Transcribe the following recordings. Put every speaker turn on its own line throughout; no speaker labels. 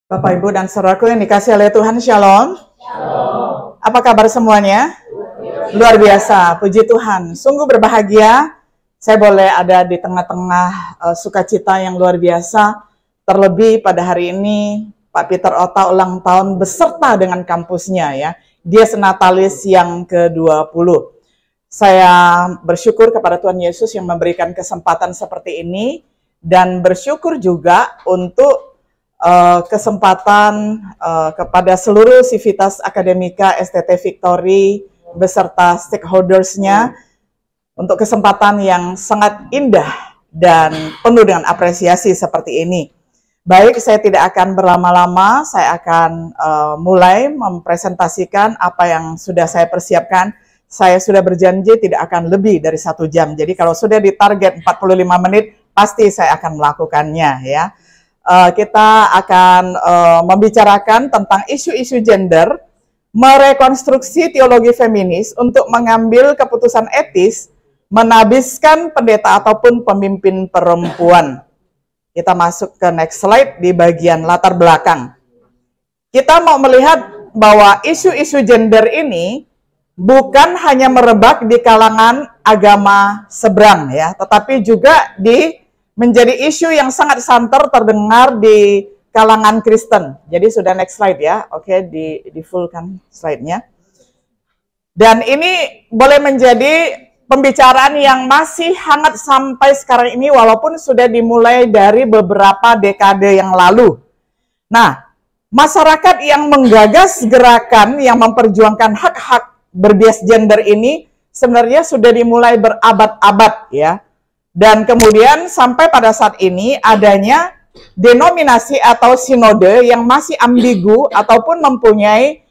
Bapak, Ibu, dan saudaraku yang dikasihi oleh Tuhan, Shalom.
Shalom.
Apa kabar semuanya? Luar biasa, puji Tuhan. Sungguh berbahagia saya boleh ada di tengah-tengah sukacita yang luar biasa. Terlebih pada hari ini, Pak Peter Otta ulang tahun beserta dengan kampusnya ya. Dia senatalis yang ke-20. Saya bersyukur kepada Tuhan Yesus yang memberikan kesempatan seperti ini. Dan bersyukur juga untuk kesempatan kepada seluruh Civitas Akademika STT Victory beserta stakeholders-nya untuk kesempatan yang sangat indah dan penuh dengan apresiasi seperti ini. Baik, saya tidak akan berlama-lama, saya akan mulai mempresentasikan apa yang sudah saya persiapkan. Saya sudah berjanji tidak akan lebih dari 1 jam, jadi kalau sudah ditarget 45 menit, pasti saya akan melakukannya ya. Kita akan membicarakan tentang isu-isu gender, merekonstruksi teologi feminis untuk mengambil keputusan etis, menabiskan pendeta ataupun pemimpin perempuan. Kita masuk ke next slide di bagian latar belakang. Kita mau melihat bahwa isu-isu gender ini bukan hanya merebak di kalangan agama seberang ya, tetapi juga menjadi isu yang sangat santer terdengar di kalangan Kristen. Jadi sudah next slide ya. Oke, di full kan slide-nya. Dan ini boleh menjadi pembicaraan yang masih hangat sampai sekarang ini walaupun sudah dimulai dari beberapa dekade yang lalu. Nah, masyarakat yang menggagas gerakan yang memperjuangkan hak-hak berbias gender ini sebenarnya sudah dimulai berabad-abad ya. Dan kemudian sampai pada saat ini adanya denominasi atau sinode yang masih ambigu ataupun mempunyai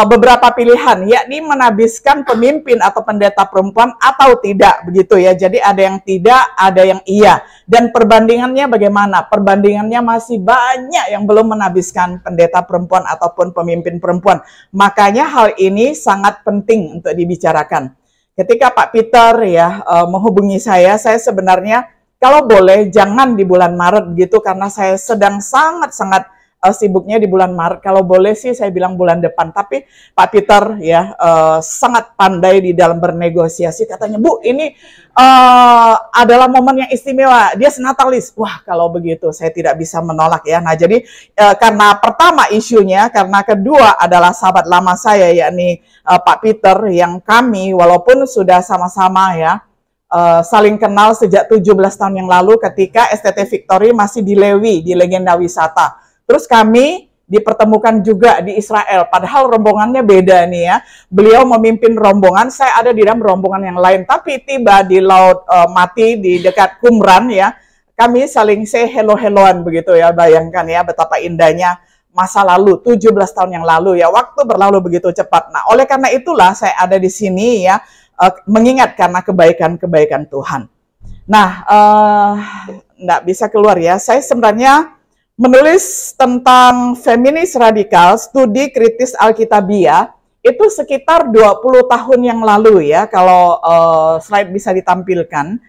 beberapa pilihan, yakni menabiskan pemimpin atau pendeta perempuan atau tidak, begitu ya. Jadi ada yang tidak, ada yang iya. Dan perbandingannya bagaimana? Perbandingannya masih banyak yang belum menabiskan pendeta perempuan ataupun pemimpin perempuan. Makanya hal ini sangat penting untuk dibicarakan. Ketika Pak Peter ya menghubungi saya sebenarnya kalau boleh jangan di bulan Maret gitu karena saya sedang sangat-sangat sibuknya di bulan Maret. Kalau boleh sih saya bilang bulan depan. Tapi Pak Peter ya sangat pandai di dalam bernegosiasi. Katanya, Bu, ini adalah momen yang istimewa. Dia senatalis. Wah, kalau begitu saya tidak bisa menolak ya. Nah, jadi karena pertama isunya, karena kedua adalah sahabat lama saya yakni Pak Peter yang kami walaupun sudah sama-sama ya saling kenal sejak 17 tahun yang lalu ketika STT Victory masih di Lewi, di Legenda Wisata. Terus kami dipertemukan juga di Israel, padahal rombongannya beda nih ya. Beliau memimpin rombongan, saya ada di dalam rombongan yang lain, tapi tiba di Laut Mati di dekat Qumran ya. Kami saling say hello-helloan begitu ya, bayangkan ya betapa indahnya masa lalu, 17 tahun yang lalu ya, waktu berlalu begitu cepat. Nah, oleh karena itulah saya ada di sini ya, mengingat karena kebaikan-kebaikan Tuhan. Nah, nggak bisa keluar ya, saya sebenarnya menulis tentang feminis radikal, studi kritis Alkitabiah, itu sekitar 20 tahun yang lalu ya, kalau slide bisa ditampilkan,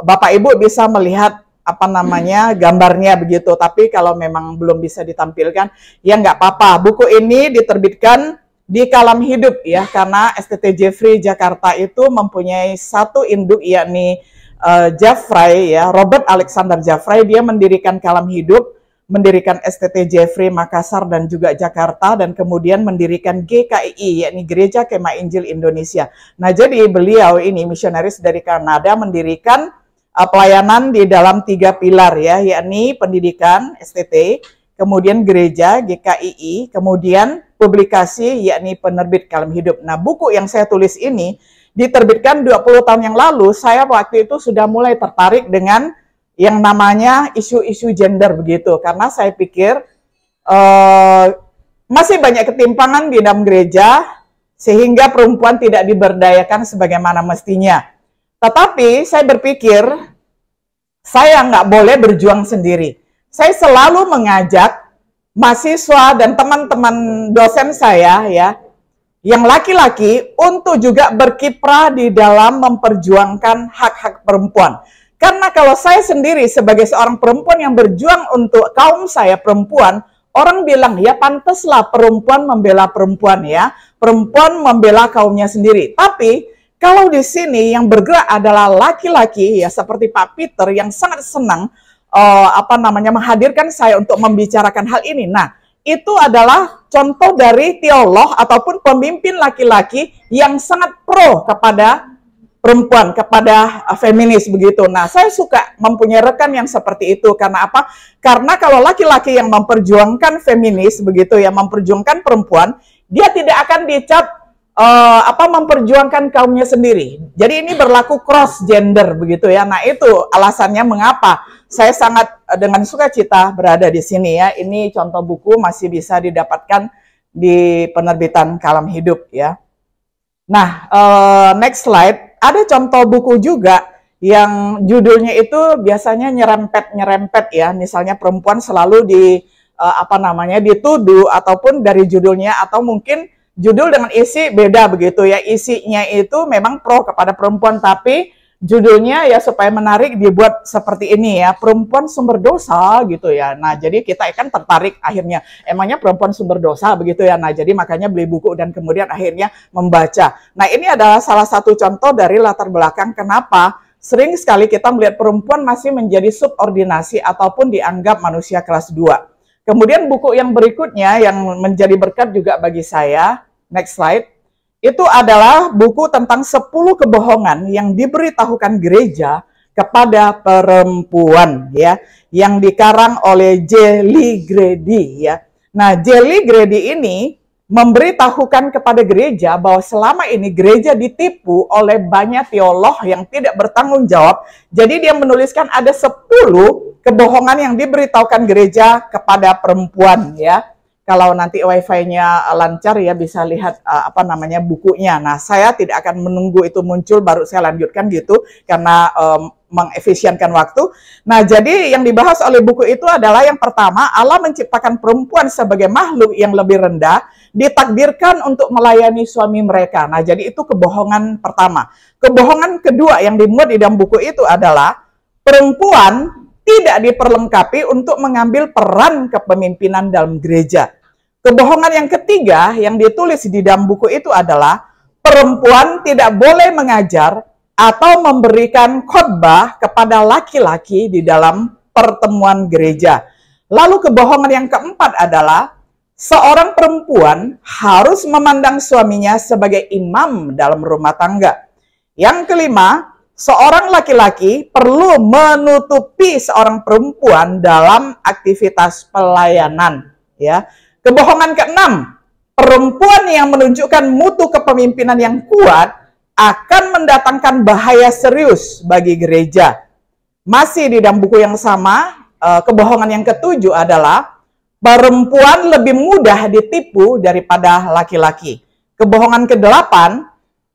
Bapak Ibu bisa melihat apa namanya gambarnya begitu, tapi kalau memang belum bisa ditampilkan, ya nggak apa-apa. Buku ini diterbitkan di Kalam Hidup ya, karena STT Jeffrey Jakarta itu mempunyai satu induk yakni Jaffray ya, Robert Alexander Jaffray. Dia mendirikan Kalam Hidup, mendirikan STT Jeffrey Makassar dan juga Jakarta, dan kemudian mendirikan GKII yakni Gereja Kemah Injil Indonesia. Nah, jadi beliau ini misionaris dari Kanada mendirikan pelayanan di dalam 3 pilar ya, yakni pendidikan STT, kemudian gereja GKII, kemudian publikasi yakni penerbit Kalam Hidup. Nah, buku yang saya tulis ini diterbitkan 20 tahun yang lalu. Saya waktu itu sudah mulai tertarik dengan yang namanya isu-isu gender begitu, karena saya pikir masih banyak ketimpangan di dalam gereja sehingga perempuan tidak diberdayakan sebagaimana mestinya. Tetapi saya berpikir saya nggak boleh berjuang sendiri. Saya selalu mengajak mahasiswa dan teman-teman dosen saya ya, yang laki-laki untuk juga berkiprah di dalam memperjuangkan hak-hak perempuan. Karena kalau saya sendiri sebagai seorang perempuan yang berjuang untuk kaum saya perempuan, orang bilang ya pantaslah perempuan membela perempuan ya, perempuan membela kaumnya sendiri. Tapi kalau di sini yang bergerak adalah laki-laki ya, seperti Pak Peter yang sangat senang menghadirkan saya untuk membicarakan hal ini. Nah, itu adalah contoh dari teolog ataupun pemimpin laki-laki yang sangat pro kepada perempuan, kepada feminis begitu. Nah, saya suka mempunyai rekan yang seperti itu. Karena apa? Karena kalau laki-laki yang memperjuangkan feminis begitu ya, memperjuangkan perempuan, dia tidak akan dicap memperjuangkan kaumnya sendiri. Jadi ini berlaku cross gender begitu ya. Nah, itu alasannya mengapa saya sangat dengan sukacita berada di sini ya. Ini contoh buku masih bisa didapatkan di penerbitan Kalam Hidup ya. Nah, next slide. Ada contoh buku juga yang judulnya itu biasanya nyerempet ya. Misalnya perempuan selalu dituduh ataupun dari judulnya atau mungkin judul dengan isi beda begitu ya. Isinya itu memang pro kepada perempuan tapi judulnya ya supaya menarik dibuat seperti ini ya, perempuan sumber dosa gitu ya. Nah, jadi kita akan tertarik akhirnya, emangnya perempuan sumber dosa begitu ya. Nah, jadi makanya beli buku dan kemudian akhirnya membaca. Nah, ini adalah salah satu contoh dari latar belakang kenapa sering sekali kita melihat perempuan masih menjadi subordinasi ataupun dianggap manusia kelas 2. Kemudian buku yang berikutnya yang menjadi berkat juga bagi saya, next slide. Itu adalah buku tentang 10 kebohongan yang diberitahukan gereja kepada perempuan ya, yang dikarang oleh Jelly Grady ya. Nah, Jelly Grady ini memberitahukan kepada gereja bahwa selama ini gereja ditipu oleh banyak teolog yang tidak bertanggung jawab. Jadi dia menuliskan ada 10 kebohongan yang diberitahukan gereja kepada perempuan ya. Kalau nanti wifi-nya lancar ya bisa lihat bukunya. Nah, saya tidak akan menunggu itu muncul baru saya lanjutkan gitu karena mengefisienkan waktu. Nah, jadi yang dibahas oleh buku itu adalah yang pertama, Allah menciptakan perempuan sebagai makhluk yang lebih rendah, ditakdirkan untuk melayani suami mereka. Nah, jadi itu kebohongan pertama. Kebohongan kedua yang dimuat di dalam buku itu adalah perempuan tidak diperlengkapi untuk mengambil peran kepemimpinan dalam gereja. Kebohongan yang ketiga yang ditulis di dalam buku itu adalah perempuan tidak boleh mengajar atau memberikan khotbah kepada laki-laki di dalam pertemuan gereja. Lalu kebohongan yang keempat adalah seorang perempuan harus memandang suaminya sebagai imam dalam rumah tangga. Yang kelima, seorang laki-laki perlu menutupi seorang perempuan dalam aktivitas pelayanan. Ya, kebohongan keenam, perempuan yang menunjukkan mutu kepemimpinan yang kuat akan mendatangkan bahaya serius bagi gereja. Masih di dalam buku yang sama, kebohongan yang ketujuh adalah perempuan lebih mudah ditipu daripada laki-laki. Kebohongan kedelapan,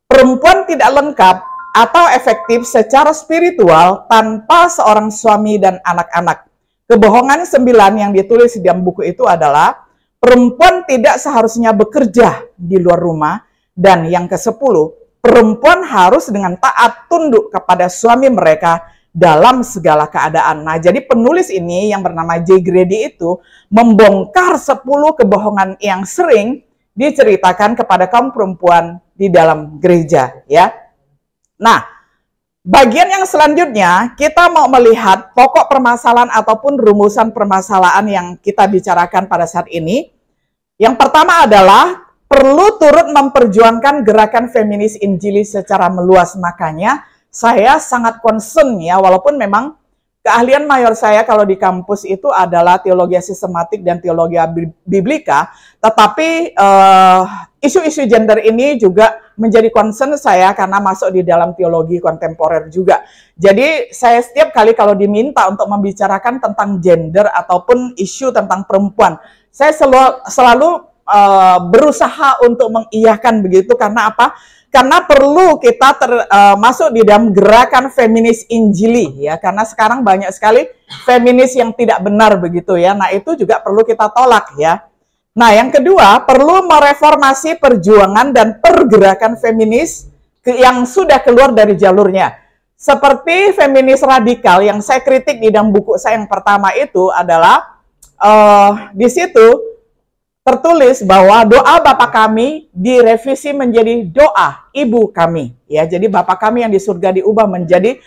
perempuan tidak lengkap atau efektif secara spiritual tanpa seorang suami dan anak-anak. Kebohongan 9 yang ditulis di dalam buku itu adalah perempuan tidak seharusnya bekerja di luar rumah. Dan yang ke-10, perempuan harus dengan taat tunduk kepada suami mereka dalam segala keadaan. Nah, jadi penulis ini yang bernama J. Grady itu membongkar 10 kebohongan yang sering diceritakan kepada kaum perempuan di dalam gereja ya. Nah, bagian yang selanjutnya kita mau melihat pokok permasalahan ataupun rumusan permasalahan yang kita bicarakan pada saat ini. Yang pertama adalah perlu turut memperjuangkan gerakan feminis Injili secara meluas. Makanya saya sangat concern ya, walaupun memang keahlian mayor saya kalau di kampus itu adalah teologi sistematik dan teologi biblika, tetapi isu-isu gender ini juga menjadi concern saya karena masuk di dalam teologi kontemporer juga. Jadi saya setiap kali kalau diminta untuk membicarakan tentang gender ataupun isu tentang perempuan, saya selalu berusaha untuk mengiyakan begitu. Karena apa? Karena perlu kita masuk di dalam gerakan feminis Injili ya. Karena sekarang banyak sekali feminis yang tidak benar begitu ya. Nah, itu juga perlu kita tolak ya. Nah, yang kedua, perlu mereformasi perjuangan dan pergerakan feminis yang sudah keluar dari jalurnya. Seperti feminis radikal yang saya kritik di dalam buku saya yang pertama itu adalah di situ tertulis bahwa doa Bapa kami direvisi menjadi doa Ibu kami. Ya, jadi Bapa kami yang di surga diubah menjadi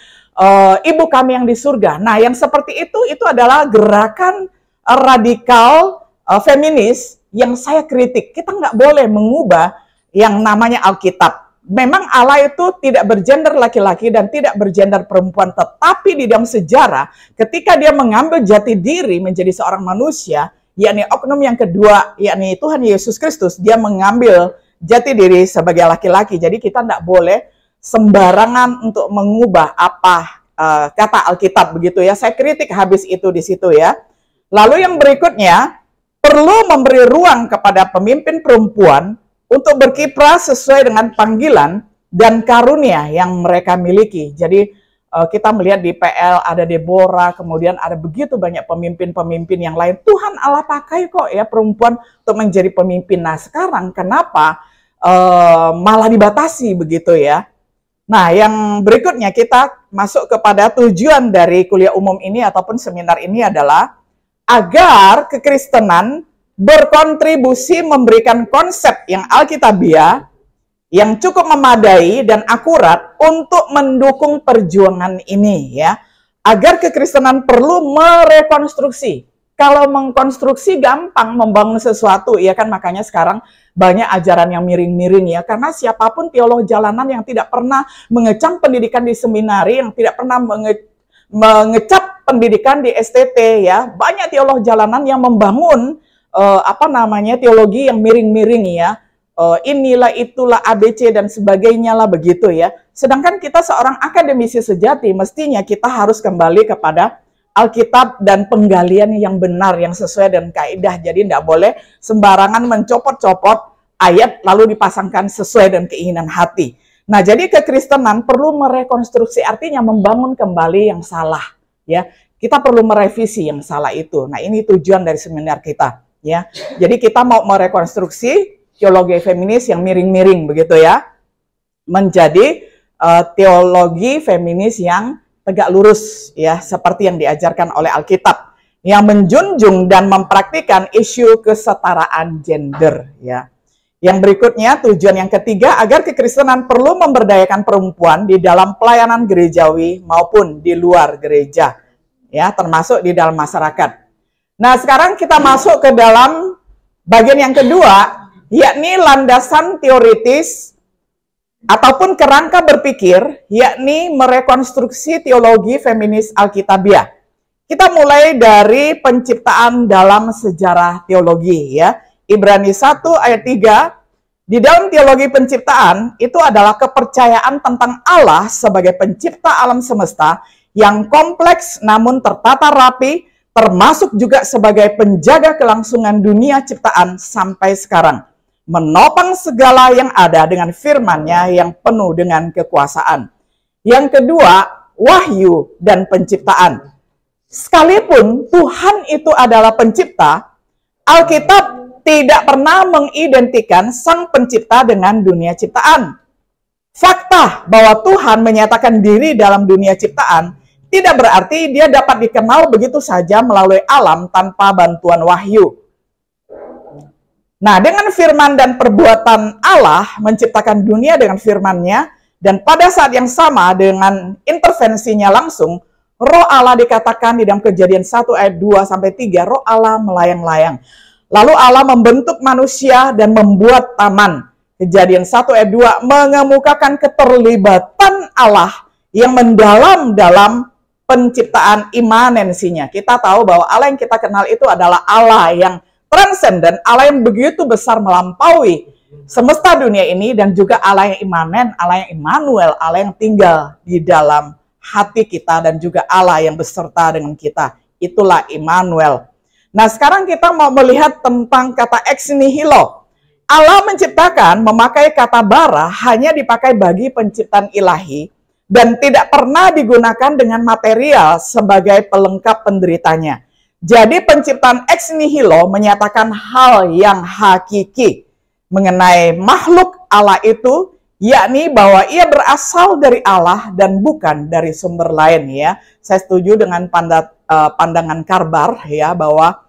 Ibu kami yang di surga. Nah, yang seperti itu adalah gerakan radikal feminis yang saya kritik. Kita nggak boleh mengubah yang namanya Alkitab. Memang Allah itu tidak bergender laki-laki dan tidak bergender perempuan, tetapi di dalam sejarah ketika dia mengambil jati diri menjadi seorang manusia, yakni oknum yang kedua, yakni Tuhan Yesus Kristus, dia mengambil jati diri sebagai laki-laki. Jadi kita tidak boleh sembarangan untuk mengubah apa kata Alkitab begitu ya. Saya kritik habis itu di situ ya. Lalu yang berikutnya, perlu memberi ruang kepada pemimpin perempuan untuk berkiprah sesuai dengan panggilan dan karunia yang mereka miliki. Jadi kita melihat di PL ada Deborah, kemudian ada begitu banyak pemimpin-pemimpin yang lain. Tuhan Allah pakai kok ya perempuan untuk menjadi pemimpin. Nah sekarang kenapa malah dibatasi begitu ya? Nah yang berikutnya kita masuk kepada tujuan dari kuliah umum ini ataupun seminar ini adalah agar kekristenan berkontribusi memberikan konsep yang alkitabiah, yang cukup memadai dan akurat untuk mendukung perjuangan ini ya. Agar kekristenan perlu merekonstruksi. Kalau mengkonstruksi gampang membangun sesuatu ya kan, makanya sekarang banyak ajaran yang miring-miring ya, karena siapapun teolog jalanan yang tidak pernah mengecam pendidikan di seminari, yang tidak pernah mengecap pendidikan di STT ya, banyak teolog jalanan yang membangun teologi yang miring-miring ya, inilah itulah ABC dan sebagainya lah begitu ya. Sedangkan kita seorang akademisi sejati mestinya kita harus kembali kepada Alkitab dan penggalian yang benar yang sesuai dengan kaidah. Jadi tidak boleh sembarangan mencopot-copot ayat lalu dipasangkan sesuai dengan keinginan hati. Nah, jadi kekristenan perlu merekonstruksi, artinya membangun kembali yang salah ya. Kita perlu merevisi yang salah itu. Nah, ini tujuan dari seminar kita. Ya, jadi kita mau merekonstruksi teologi feminis yang miring-miring begitu ya, menjadi teologi feminis yang tegak lurus ya, seperti yang diajarkan oleh Alkitab, yang menjunjung dan mempraktikkan isu kesetaraan gender ya. Yang berikutnya, tujuan yang ketiga, agar kekristenan perlu memberdayakan perempuan di dalam pelayanan gerejawi maupun di luar gereja ya, termasuk di dalam masyarakat. Nah, sekarang kita masuk ke dalam bagian yang kedua, yakni landasan teoritis ataupun kerangka berpikir, yakni merekonstruksi teologi feminis Alkitabiah. Kita mulai dari penciptaan dalam sejarah teologi ya. Ibrani 1 ayat 3, di dalam teologi penciptaan itu adalah kepercayaan tentang Allah sebagai pencipta alam semesta yang kompleks namun tertata rapi, termasuk juga sebagai penjaga kelangsungan dunia ciptaan sampai sekarang, menopang segala yang ada dengan firman-Nya yang penuh dengan kekuasaan. Yang kedua, wahyu dan penciptaan. Sekalipun Tuhan itu adalah pencipta, Alkitab tidak pernah mengidentikan sang pencipta dengan dunia ciptaan. Fakta bahwa Tuhan menyatakan diri dalam dunia ciptaan tidak berarti dia dapat dikenal begitu saja melalui alam tanpa bantuan wahyu. Nah, dengan firman dan perbuatan Allah menciptakan dunia dengan firman-Nya, dan pada saat yang sama dengan intervensinya langsung, roh Allah dikatakan di dalam Kejadian 1 ayat 2-3, roh Allah melayang-layang. Lalu Allah membentuk manusia dan membuat taman. Kejadian 1 ayat 2 mengemukakan keterlibatan Allah yang mendalam dalam penciptaan imanensinya. Kita tahu bahwa Allah yang kita kenal itu adalah Allah yang transenden, Allah yang begitu besar melampaui semesta dunia ini, dan juga Allah yang imanen, Allah yang Immanuel, Allah yang tinggal di dalam hati kita, dan juga Allah yang beserta dengan kita. Itulah Immanuel. Nah, sekarang kita mau melihat tentang kata ex nihilo. Allah menciptakan memakai kata bara hanya dipakai bagi penciptaan ilahi, dan tidak pernah digunakan dengan material sebagai pelengkap penderitanya. Jadi penciptaan ex nihilo menyatakan hal yang hakiki mengenai makhluk Allah itu, yakni bahwa ia berasal dari Allah dan bukan dari sumber lain ya. Saya setuju dengan pandangan Karbar ya, bahwa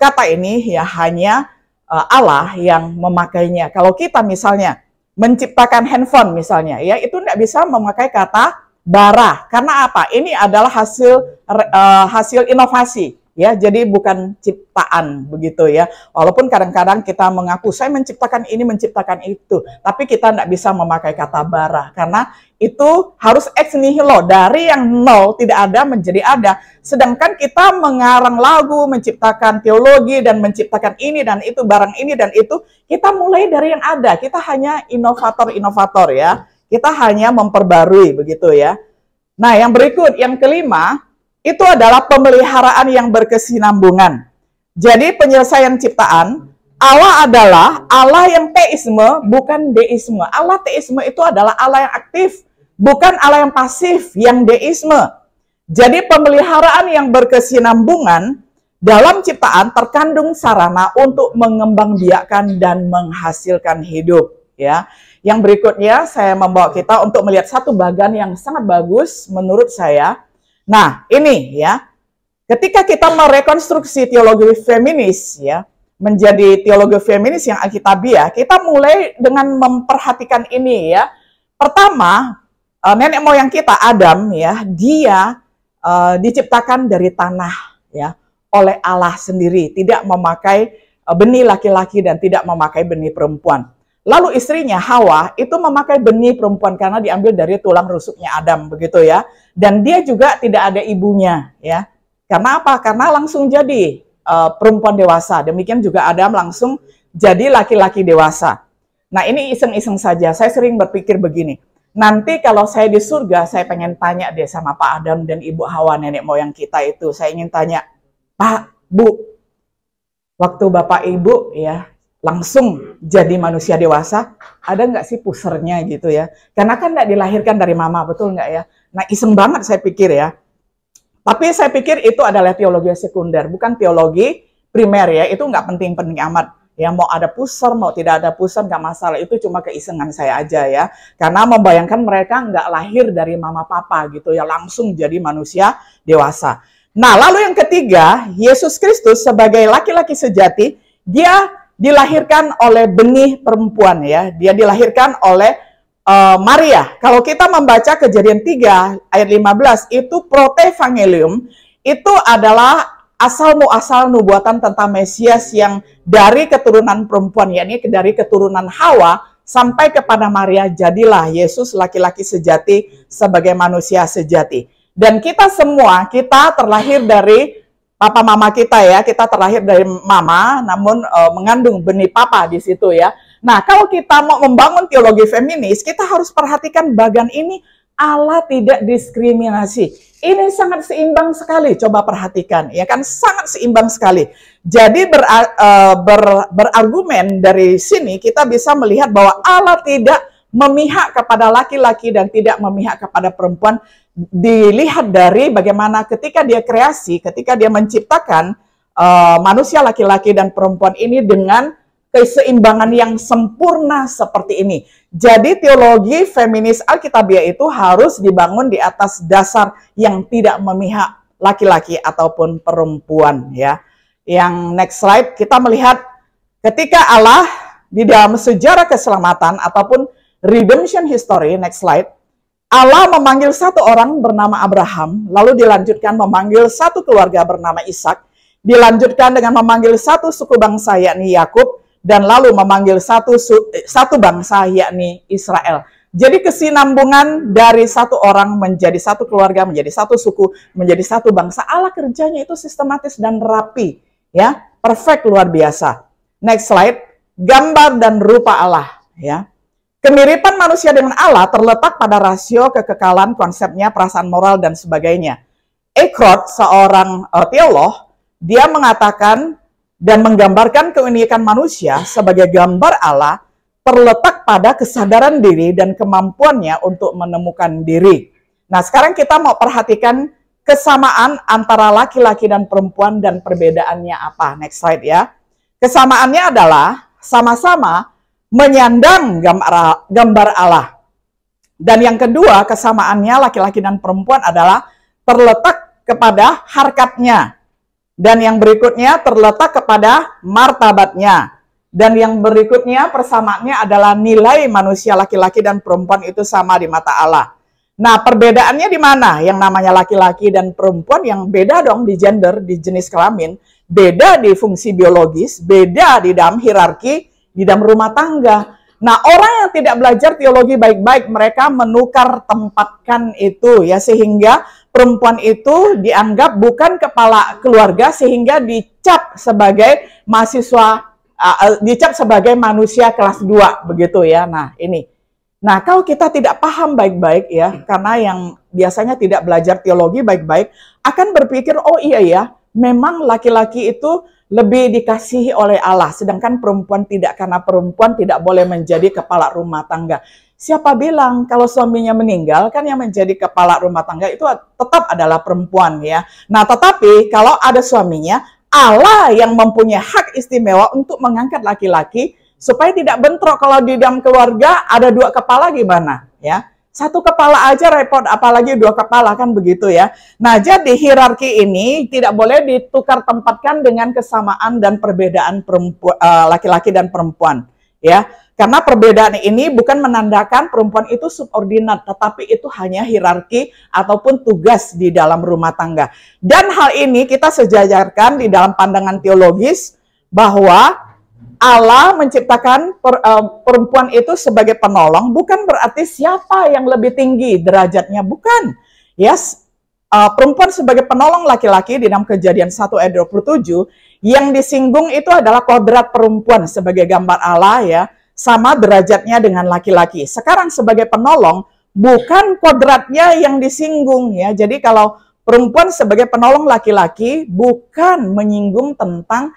kata ini ya hanya Allah yang memakainya. Kalau kita misalnya menciptakan handphone misalnya, ya itu tidak bisa memakai kata bara. Karena apa? Ini adalah hasil inovasi. Ya, jadi bukan ciptaan begitu ya. Walaupun kadang-kadang kita mengaku saya menciptakan ini, menciptakan itu, tapi kita tidak bisa memakai kata bara karena itu harus ex nihilo, dari yang nol tidak ada menjadi ada. Sedangkan kita mengarang lagu, menciptakan teologi dan menciptakan ini dan itu, barang ini dan itu, kita mulai dari yang ada. Kita hanya inovator-inovator ya. Kita hanya memperbarui begitu ya. Nah, yang berikut, yang kelima, itu adalah pemeliharaan yang berkesinambungan. Jadi penyelesaian ciptaan, Allah adalah Allah yang teisme, bukan deisme. Allah teisme itu adalah Allah yang aktif, bukan Allah yang pasif, yang deisme. Jadi pemeliharaan yang berkesinambungan dalam ciptaan terkandung sarana untuk mengembangbiakkan dan menghasilkan hidup. Ya, yang berikutnya saya membawa kita untuk melihat satu bagian yang sangat bagus menurut saya. Nah, ini ya, ketika kita merekonstruksi teologi feminis ya, menjadi teologi feminis yang alkitabiah, kita mulai dengan memperhatikan ini ya. Pertama, nenek moyang kita Adam ya, dia diciptakan dari tanah ya, oleh Allah sendiri, tidak memakai benih laki-laki dan tidak memakai benih perempuan. Lalu istrinya Hawa itu memakai benih perempuan karena diambil dari tulang rusuknya Adam begitu ya. Dan dia juga tidak ada ibunya ya. Karena apa? Karena langsung jadi perempuan dewasa. Demikian juga Adam langsung jadi laki-laki dewasa. Nah, ini iseng-iseng saja. Saya sering berpikir begini. Nanti kalau saya di surga, saya pengen tanya deh sama Pak Adam dan Ibu Hawa, nenek moyang kita itu. Saya ingin tanya, Pak, Bu, waktu Bapak Ibu ya langsung jadi manusia dewasa, ada nggak sih pusernya gitu ya? Karena kan nggak dilahirkan dari mama, betul nggak ya? Nah, iseng banget saya pikir ya. Tapi saya pikir itu adalah teologi sekunder, bukan teologi primer ya. Itu nggak penting-penting amat. Ya mau ada puser, mau tidak ada puser, nggak masalah. Itu cuma keisengan saya aja ya. Karena membayangkan mereka nggak lahir dari mama papa gitu ya, langsung jadi manusia dewasa. Nah, lalu yang ketiga, Yesus Kristus sebagai laki-laki sejati, dia dilahirkan oleh benih perempuan ya. Dia dilahirkan oleh Maria. Kalau kita membaca Kejadian 3 ayat 15 itu protevangelium, itu adalah asal muasal nubuatan tentang Mesias yang dari keturunan perempuan, yakni dari keturunan Hawa sampai kepada Maria, jadilah Yesus laki-laki sejati sebagai manusia sejati. Dan kita semua, kita terlahir dari papa mama kita ya, kita terlahir dari mama, namun mengandung benih papa di situ ya. Nah, kalau kita mau membangun teologi feminis, kita harus perhatikan bagian ini, Allah tidak diskriminasi. Ini sangat seimbang sekali, coba perhatikan, ya kan, sangat seimbang sekali. Jadi berargumen dari sini kita bisa melihat bahwa Allah tidak memihak kepada laki-laki dan tidak memihak kepada perempuan. Dilihat dari bagaimana ketika dia kreasi, ketika dia menciptakan manusia laki-laki dan perempuan ini dengan keseimbangan yang sempurna seperti ini. Jadi teologi feminis Alkitabiah itu harus dibangun di atas dasar yang tidak memihak laki-laki ataupun perempuan ya. Yang next slide kita melihat ketika Allah di dalam sejarah keselamatan ataupun redemption history, next slide, Allah memanggil satu orang bernama Abraham, lalu dilanjutkan memanggil satu keluarga bernama Ishak, dilanjutkan dengan memanggil satu suku bangsa yakni Yakub, dan lalu memanggil satu bangsa yakni Israel. Jadi kesinambungan dari satu orang menjadi satu keluarga, menjadi satu suku, menjadi satu bangsa. Allah kerjanya itu sistematis dan rapi, ya, perfect, luar biasa. Next slide, gambar dan rupa Allah, ya. Kemiripan manusia dengan Allah terletak pada rasio kekekalan, konsepnya, perasaan moral, dan sebagainya. Eckhart, seorang teolog, dia mengatakan dan menggambarkan keunikan manusia sebagai gambar Allah terletak pada kesadaran diri dan kemampuannya untuk menemukan diri. Nah, sekarang kita mau perhatikan kesamaan antara laki-laki dan perempuan dan perbedaannya apa. Next slide ya. Kesamaannya adalah sama-sama menyandang gambar Allah. Dan yang kedua, kesamaannya laki-laki dan perempuan adalah terletak kepada harkatnya. Dan yang berikutnya terletak kepada martabatnya. Dan yang berikutnya persamaannya adalah nilai manusia laki-laki dan perempuan itu sama di mata Allah. Nah, perbedaannya di mana? Yang namanya laki-laki dan perempuan yang beda dong di gender, di jenis kelamin, beda di fungsi biologis, beda di dalam hierarki, di dalam rumah tangga. Nah, orang yang tidak belajar teologi baik-baik, mereka menukar tempatkan itu ya, sehingga perempuan itu dianggap bukan kepala keluarga, sehingga dicap sebagai mahasiswa, dicap sebagai manusia kelas 2 begitu ya. Nah, ini. Nah, kalau kita tidak paham baik-baik ya, karena yang biasanya tidak belajar teologi baik-baik akan berpikir, oh iya ya, memang laki-laki itu lebih dikasihi oleh Allah, sedangkan perempuan tidak, karena perempuan tidak boleh menjadi kepala rumah tangga. Siapa bilang kalau suaminya meninggal, kan yang menjadi kepala rumah tangga itu tetap adalah perempuan ya. Nah, tetapi kalau ada suaminya, Allah yang mempunyai hak istimewa untuk mengangkat laki-laki supaya tidak bentrok. Kalau di dalam keluarga ada 2 kepala gimana ya? 1 kepala aja repot, apalagi 2 kepala, kan begitu ya. Nah, jadi hierarki ini tidak boleh ditukar tempatkan dengan kesamaan dan perbedaan laki-laki dan perempuan ya. Karena perbedaan ini bukan menandakan perempuan itu subordinat, tetapi itu hanya hierarki ataupun tugas di dalam rumah tangga. Dan hal ini kita sejajarkan di dalam pandangan teologis bahwa Allah menciptakan perempuan itu sebagai penolong, bukan berarti siapa yang lebih tinggi derajatnya, bukan. Yes, perempuan sebagai penolong laki-laki di dalam Kejadian 1 ayat 27, yang disinggung itu adalah kodrat perempuan sebagai gambar Allah ya, sama derajatnya dengan laki-laki. Sekarang sebagai penolong, bukan kodratnya yang disinggung ya. Jadi kalau perempuan sebagai penolong laki-laki, bukan menyinggung tentang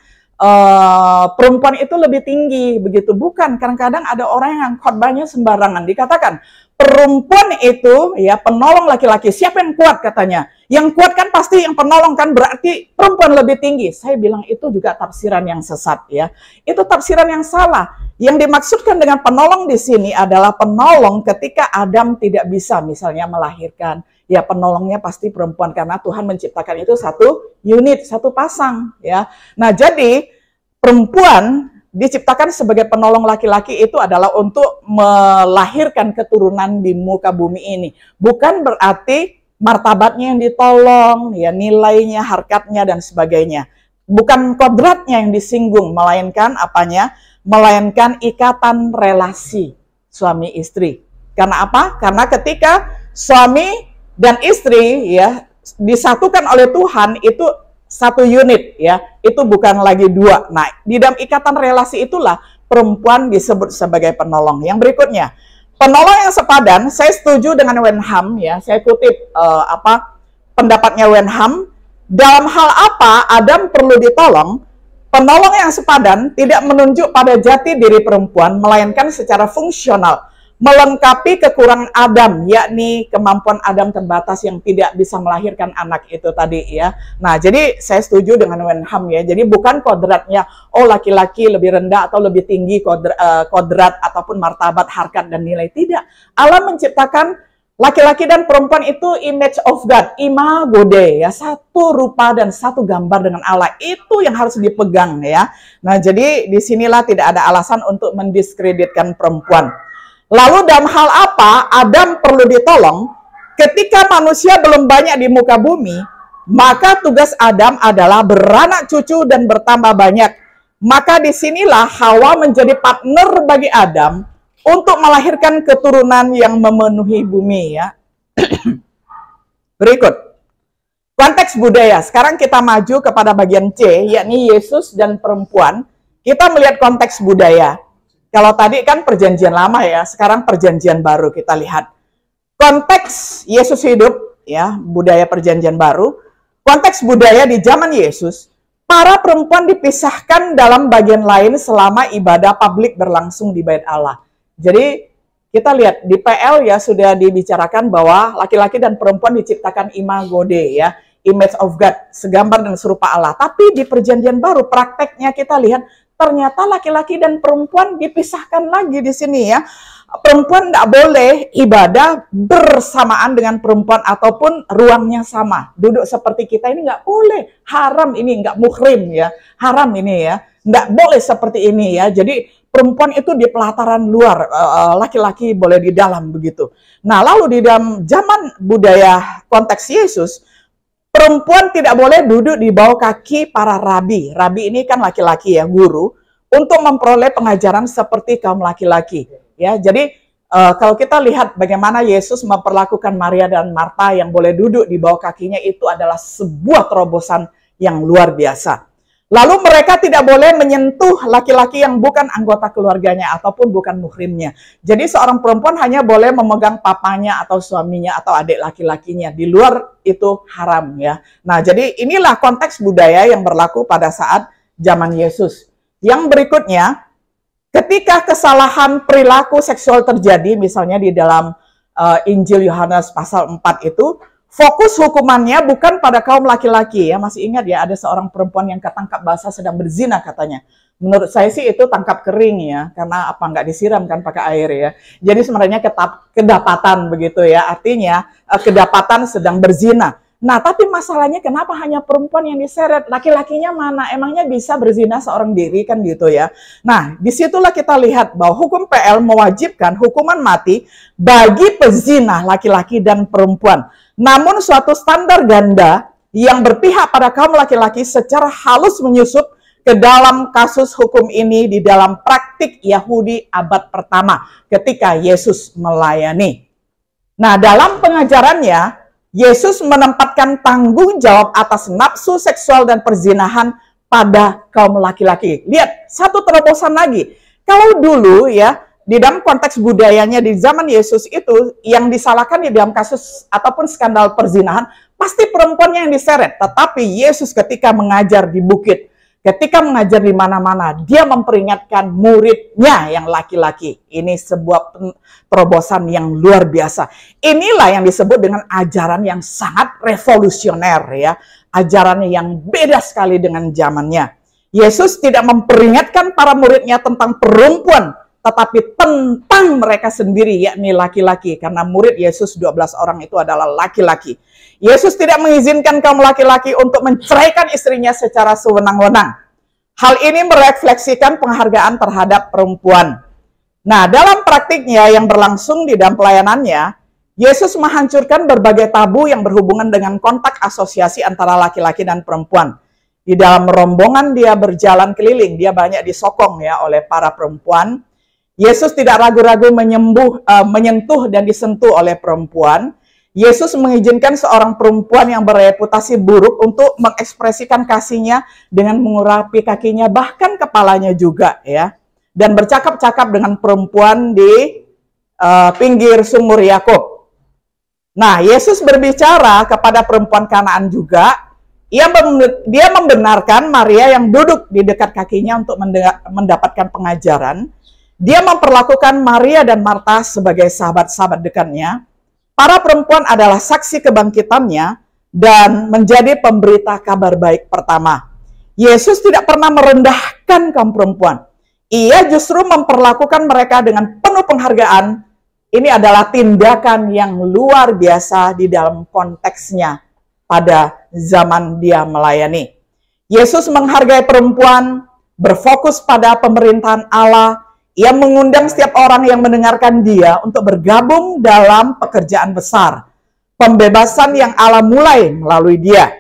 perempuan itu lebih tinggi, begitu. Bukan, kadang-kadang ada orang yang khotbahnya sembarangan. Dikatakan, perempuan itu ya penolong laki-laki. Siapa yang kuat katanya? Yang kuat kan pasti yang penolong, kan berarti perempuan lebih tinggi. Saya bilang itu juga tafsiran yang sesat ya. Itu tafsiran yang salah. Yang dimaksudkan dengan penolong di sini adalah penolong ketika Adam tidak bisa misalnya melahirkan. Ya penolongnya pasti perempuan, karena Tuhan menciptakan itu satu unit, satu pasang ya. Nah, jadi perempuan diciptakan sebagai penolong laki-laki itu adalah untuk melahirkan keturunan di muka bumi ini. Bukan berarti martabatnya yang ditolong, ya nilainya, harkatnya dan sebagainya. Bukan kodratnya yang disinggung, melainkan apanya? Melainkan ikatan relasi suami istri. Karena apa? Karena ketika suami dan istri ya disatukan oleh Tuhan, itu satu unit ya, itu bukan lagi 2. Nah, di dalam ikatan relasi itulah perempuan disebut sebagai penolong. Yang berikutnya, penolong yang sepadan. Saya setuju dengan Wenham ya, saya kutip pendapatnya Wenham. Dalam hal apa Adam perlu ditolong? Penolong yang sepadan tidak menunjuk pada jati diri perempuan, melainkan secara fungsional melengkapi kekurangan Adam, yakni kemampuan Adam terbatas yang tidak bisa melahirkan anak itu tadi ya. Nah, jadi saya setuju dengan Wenham ya. Jadi bukan kodratnya, oh laki-laki lebih rendah atau lebih tinggi kodrat ataupun martabat, harkat dan nilai. Tidak. Allah menciptakan laki-laki dan perempuan itu image of God, imago Dei ya, satu rupa dan satu gambar dengan Allah. Itu yang harus dipegang ya. Nah, jadi disinilah tidak ada alasan untuk mendiskreditkan perempuan. Lalu dalam hal apa Adam perlu ditolong? Ketika manusia belum banyak di muka bumi, maka tugas Adam adalah beranak cucu dan bertambah banyak. Maka disinilah Hawa menjadi partner bagi Adam untuk melahirkan keturunan yang memenuhi bumi ya. Berikut, konteks budaya. Sekarang kita maju kepada bagian C, yakni Yesus dan perempuan. Kita melihat konteks budaya. Kalau tadi kan perjanjian lama ya, sekarang perjanjian baru kita lihat. Konteks Yesus hidup ya, budaya perjanjian baru. Konteks budaya di zaman Yesus, para perempuan dipisahkan dalam bagian lain selama ibadah publik berlangsung di Bait Allah. Jadi kita lihat di PL ya sudah dibicarakan bahwa laki-laki dan perempuan diciptakan imago Dei ya, image of God, segambar dan serupa Allah. Tapi di perjanjian baru prakteknya kita lihat ternyata laki-laki dan perempuan dipisahkan lagi di sini ya. Perempuan tidak boleh ibadah bersamaan dengan perempuan ataupun ruangnya sama. Duduk seperti kita ini nggak boleh. Haram ini, nggak muhrim ya. Haram ini ya. Nggak boleh seperti ini ya. Jadi perempuan itu di pelataran luar, laki-laki boleh di dalam begitu. Nah, lalu di dalam zaman budaya konteks Yesus, perempuan tidak boleh duduk di bawah kaki para rabi. Rabi ini kan laki-laki ya, guru, untuk memperoleh pengajaran seperti kaum laki-laki. Ya, jadi kalau kita lihat bagaimana Yesus memperlakukan Maria dan Marta yang boleh duduk di bawah kakinya, itu adalah sebuah terobosan yang luar biasa. Lalu mereka tidak boleh menyentuh laki-laki yang bukan anggota keluarganya ataupun bukan muhrimnya. Jadi seorang perempuan hanya boleh memegang papanya atau suaminya atau adik laki-lakinya. Di luar itu haram ya. Nah, jadi inilah konteks budaya yang berlaku pada saat zaman Yesus. Yang berikutnya, ketika kesalahan perilaku seksual terjadi, misalnya di dalam Injil Yohanes pasal 4 itu, fokus hukumannya bukan pada kaum laki-laki ya. Masih ingat ya, ada seorang perempuan yang ketangkap basah sedang berzina katanya. Menurut saya sih itu tangkap kering ya, karena apa, nggak disiram kan pakai air ya. Jadi sebenarnya kedapatan begitu ya, artinya kedapatan sedang berzina. Nah, tapi masalahnya kenapa hanya perempuan yang diseret? Laki-lakinya mana? Emangnya bisa berzina seorang diri kan gitu ya. Nah, disitulah kita lihat bahwa hukum PL mewajibkan hukuman mati bagi pezina laki-laki dan perempuan. Namun suatu standar ganda yang berpihak pada kaum laki-laki secara halus menyusup ke dalam kasus hukum ini di dalam praktik Yahudi abad pertama ketika Yesus melayani. Nah, dalam pengajarannya, Yesus menempatkan tanggung jawab atas nafsu seksual dan perzinahan pada kaum laki-laki. Lihat, satu terobosan lagi. Kalau dulu ya, di dalam konteks budayanya di zaman Yesus itu, yang disalahkan di dalam kasus ataupun skandal perzinahan, pasti perempuannya yang diseret. Tetapi Yesus ketika mengajar di bukit, ketika mengajar di mana-mana, dia memperingatkan muridnya yang laki-laki. Ini sebuah terobosan yang luar biasa. Inilah yang disebut dengan ajaran yang sangat revolusioner ya. Ajaran yang beda sekali dengan zamannya. Yesus tidak memperingatkan para muridnya tentang perempuan, tetapi tentang mereka sendiri, yakni laki-laki. Karena murid Yesus 12 orang itu adalah laki-laki. Yesus tidak mengizinkan kaum laki-laki untuk menceraikan istrinya secara sewenang-wenang. Hal ini merefleksikan penghargaan terhadap perempuan. Nah, dalam praktiknya yang berlangsung di dalam pelayanannya, Yesus menghancurkan berbagai tabu yang berhubungan dengan kontak asosiasi antara laki-laki dan perempuan. Di dalam rombongan dia berjalan keliling, dia banyak disokong ya oleh para perempuan. Yesus tidak ragu-ragu menyentuh dan disentuh oleh perempuan. Yesus mengizinkan seorang perempuan yang bereputasi buruk untuk mengekspresikan kasihnya dengan mengurapi kakinya, bahkan kepalanya juga ya. Dan bercakap-cakap dengan perempuan di pinggir sumur Yakub. Nah, Yesus berbicara kepada perempuan Kanaan juga. Dia membenarkan Maria yang duduk di dekat kakinya untuk mendapatkan pengajaran. Dia memperlakukan Maria dan Marta sebagai sahabat-sahabat dekatnya. Para perempuan adalah saksi kebangkitannya dan menjadi pemberita kabar baik pertama. Yesus tidak pernah merendahkan kaum perempuan. Ia justru memperlakukan mereka dengan penuh penghargaan. Ini adalah tindakan yang luar biasa di dalam konteksnya pada zaman dia melayani. Yesus menghargai perempuan, berfokus pada pemerintahan Allah. Ia mengundang setiap orang yang mendengarkan dia untuk bergabung dalam pekerjaan besar. Pembebasan yang Allah mulai melalui dia.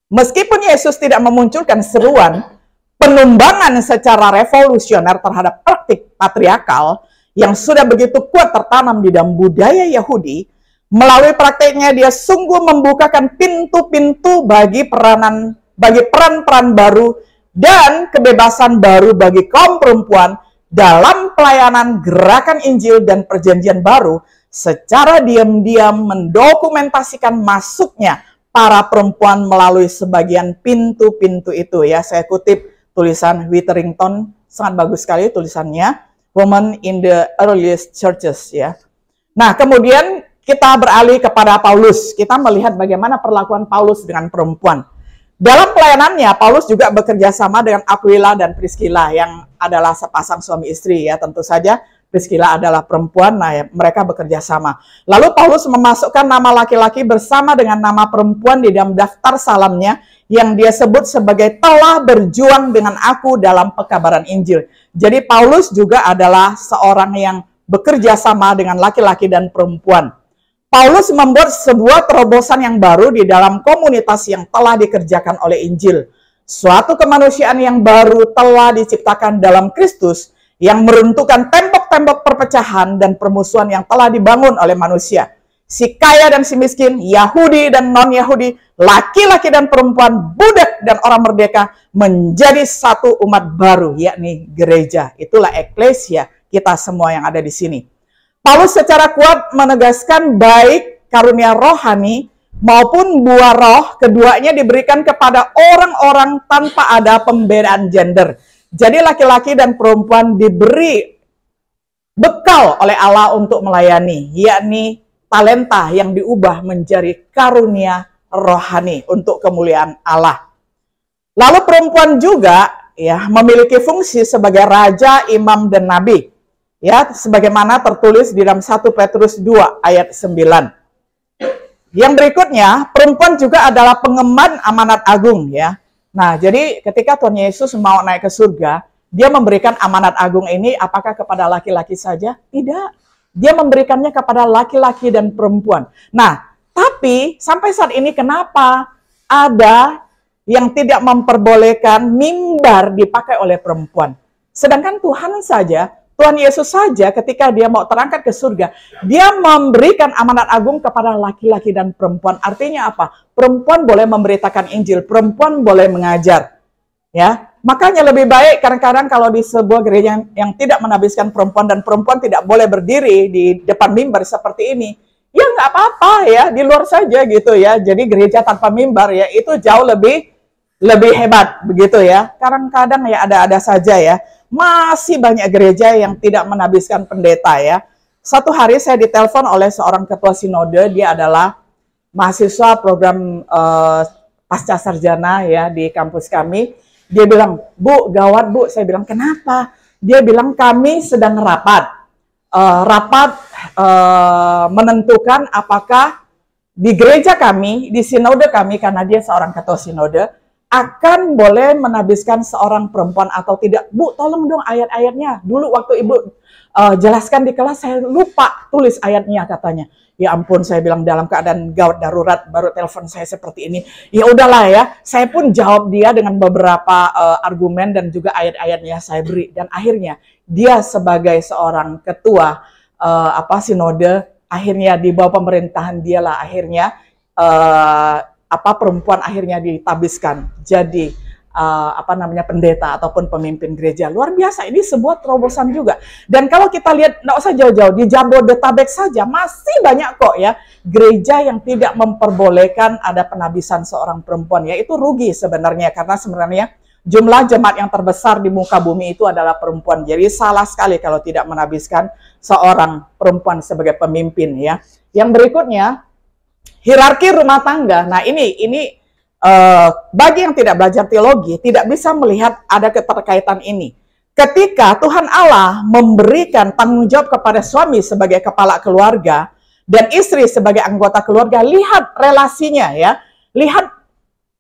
Meskipun Yesus tidak memunculkan seruan penumbangan secara revolusioner terhadap praktik patriarkal yang sudah begitu kuat tertanam di dalam budaya Yahudi, melalui praktiknya dia sungguh membukakan pintu-pintu bagi peran-peran baru dan kebebasan baru bagi kaum perempuan dalam pelayanan gerakan Injil dan Perjanjian Baru, secara diam-diam mendokumentasikan masuknya para perempuan melalui sebagian pintu-pintu itu ya. Saya kutip tulisan Witherington, sangat bagus sekali tulisannya, Women in the Earliest Churches ya. Nah, kemudian kita beralih kepada Paulus. Kita melihat bagaimana perlakuan Paulus dengan perempuan. Dalam pelayanannya, Paulus juga bekerja sama dengan Aquila dan Priscilla yang adalah sepasang suami istri ya. Tentu saja Priscilla adalah perempuan, nah ya, mereka bekerja sama. Lalu Paulus memasukkan nama laki-laki bersama dengan nama perempuan di dalam daftar salamnya yang dia sebut sebagai telah berjuang dengan aku dalam pekabaran Injil. Jadi Paulus juga adalah seorang yang bekerja sama dengan laki-laki dan perempuan. Paulus membuat sebuah terobosan yang baru di dalam komunitas yang telah dikerjakan oleh Injil. Suatu kemanusiaan yang baru telah diciptakan dalam Kristus yang meruntuhkan tembok-tembok perpecahan dan permusuhan yang telah dibangun oleh manusia. Si kaya dan si miskin, Yahudi dan non-Yahudi, laki-laki dan perempuan, budak dan orang merdeka menjadi satu umat baru, yakni gereja. Itulah eklesia kita semua yang ada di sini. Paulus secara kuat menegaskan baik karunia rohani maupun buah roh, keduanya diberikan kepada orang-orang tanpa ada pembedaan gender. Jadi laki-laki dan perempuan diberi bekal oleh Allah untuk melayani, yakni talenta yang diubah menjadi karunia rohani untuk kemuliaan Allah. Lalu perempuan juga ya memiliki fungsi sebagai raja, imam, dan nabi. Ya, sebagaimana tertulis di dalam 1 Petrus 2 ayat 9. Yang berikutnya, perempuan juga adalah pengemban amanat agung ya. Nah, jadi ketika Tuhan Yesus mau naik ke surga, dia memberikan amanat agung ini apakah kepada laki-laki saja? Tidak. Dia memberikannya kepada laki-laki dan perempuan. Nah, tapi sampai saat ini kenapa ada yang tidak memperbolehkan mimbar dipakai oleh perempuan? Sedangkan Tuhan Yesus saja ketika dia mau terangkat ke surga, dia memberikan amanat agung kepada laki-laki dan perempuan. Artinya apa? Perempuan boleh memberitakan Injil, perempuan boleh mengajar. Ya, makanya lebih baik kadang-kadang kalau di sebuah gereja yang tidak menabiskan perempuan dan perempuan tidak boleh berdiri di depan mimbar seperti ini, ya nggak apa-apa ya, di luar saja gitu ya. Jadi gereja tanpa mimbar ya itu jauh lebih hebat begitu ya. Kadang-kadang ya ada-ada saja ya. Masih banyak gereja yang tidak menabiskan pendeta ya. Satu hari saya ditelepon oleh seorang ketua sinode, dia adalah mahasiswa program pasca sarjana ya di kampus kami. Dia bilang, "Bu, gawat Bu." Saya bilang, "Kenapa?" Dia bilang, "Kami sedang rapat menentukan apakah di gereja kami, di sinode kami, karena dia seorang ketua sinode, akan boleh menabiskan seorang perempuan atau tidak. Bu, tolong dong ayat-ayatnya. Dulu waktu Ibu jelaskan di kelas, saya lupa tulis ayatnya," katanya. Ya ampun, saya bilang dalam keadaan gawat darurat, baru telepon saya seperti ini. Ya udahlah ya, saya pun jawab dia dengan beberapa argumen dan juga ayat-ayatnya saya beri. Dan akhirnya dia sebagai seorang ketua sinode, akhirnya di bawah pemerintahan dialah akhirnya perempuan akhirnya ditabiskan jadi pendeta ataupun pemimpin gereja. Luar biasa, ini sebuah terobosan juga. Dan kalau kita lihat, nggak usah jauh-jauh, di Jabodetabek saja masih banyak kok ya gereja yang tidak memperbolehkan ada penabisan seorang perempuan. Ya itu rugi sebenarnya, karena sebenarnya jumlah jemaat yang terbesar di muka bumi itu adalah perempuan. Jadi salah sekali kalau tidak menabiskan seorang perempuan sebagai pemimpin ya. Yang berikutnya, hierarki rumah tangga. Nah ini bagi yang tidak belajar teologi, tidak bisa melihat ada keterkaitan ini. Ketika Tuhan Allah memberikan tanggung jawab kepada suami sebagai kepala keluarga dan istri sebagai anggota keluarga, lihat relasinya ya, lihat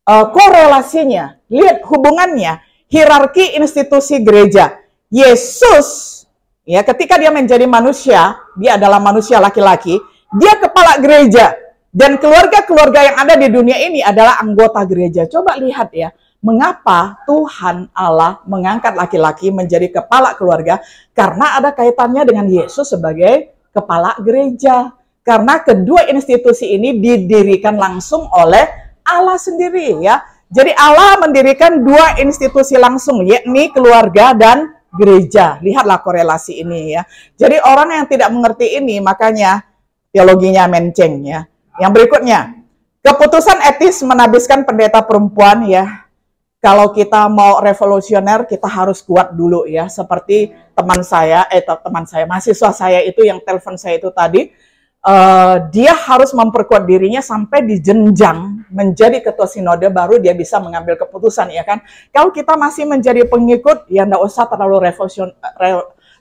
korelasinya, lihat hubungannya, hierarki institusi gereja. Yesus ya, ketika dia menjadi manusia, dia adalah manusia laki-laki, dia kepala gereja. Dan keluarga-keluarga yang ada di dunia ini adalah anggota gereja. Coba lihat ya, mengapa Tuhan Allah mengangkat laki-laki menjadi kepala keluarga? Karena ada kaitannya dengan Yesus sebagai kepala gereja. Karena kedua institusi ini didirikan langsung oleh Allah sendiri ya. Jadi Allah mendirikan dua institusi langsung, yakni keluarga dan gereja. Lihatlah korelasi ini ya. Jadi orang yang tidak mengerti ini, makanya teologinya menceng ya. Yang berikutnya, keputusan etis menabiskan pendeta perempuan ya. Kalau kita mau revolusioner, kita harus kuat dulu ya. Seperti mahasiswa saya itu yang telepon saya itu tadi, dia harus memperkuat dirinya sampai di jenjang menjadi ketua sinode, baru dia bisa mengambil keputusan, ya kan? Kalau kita masih menjadi pengikut, ya nggak usah terlalu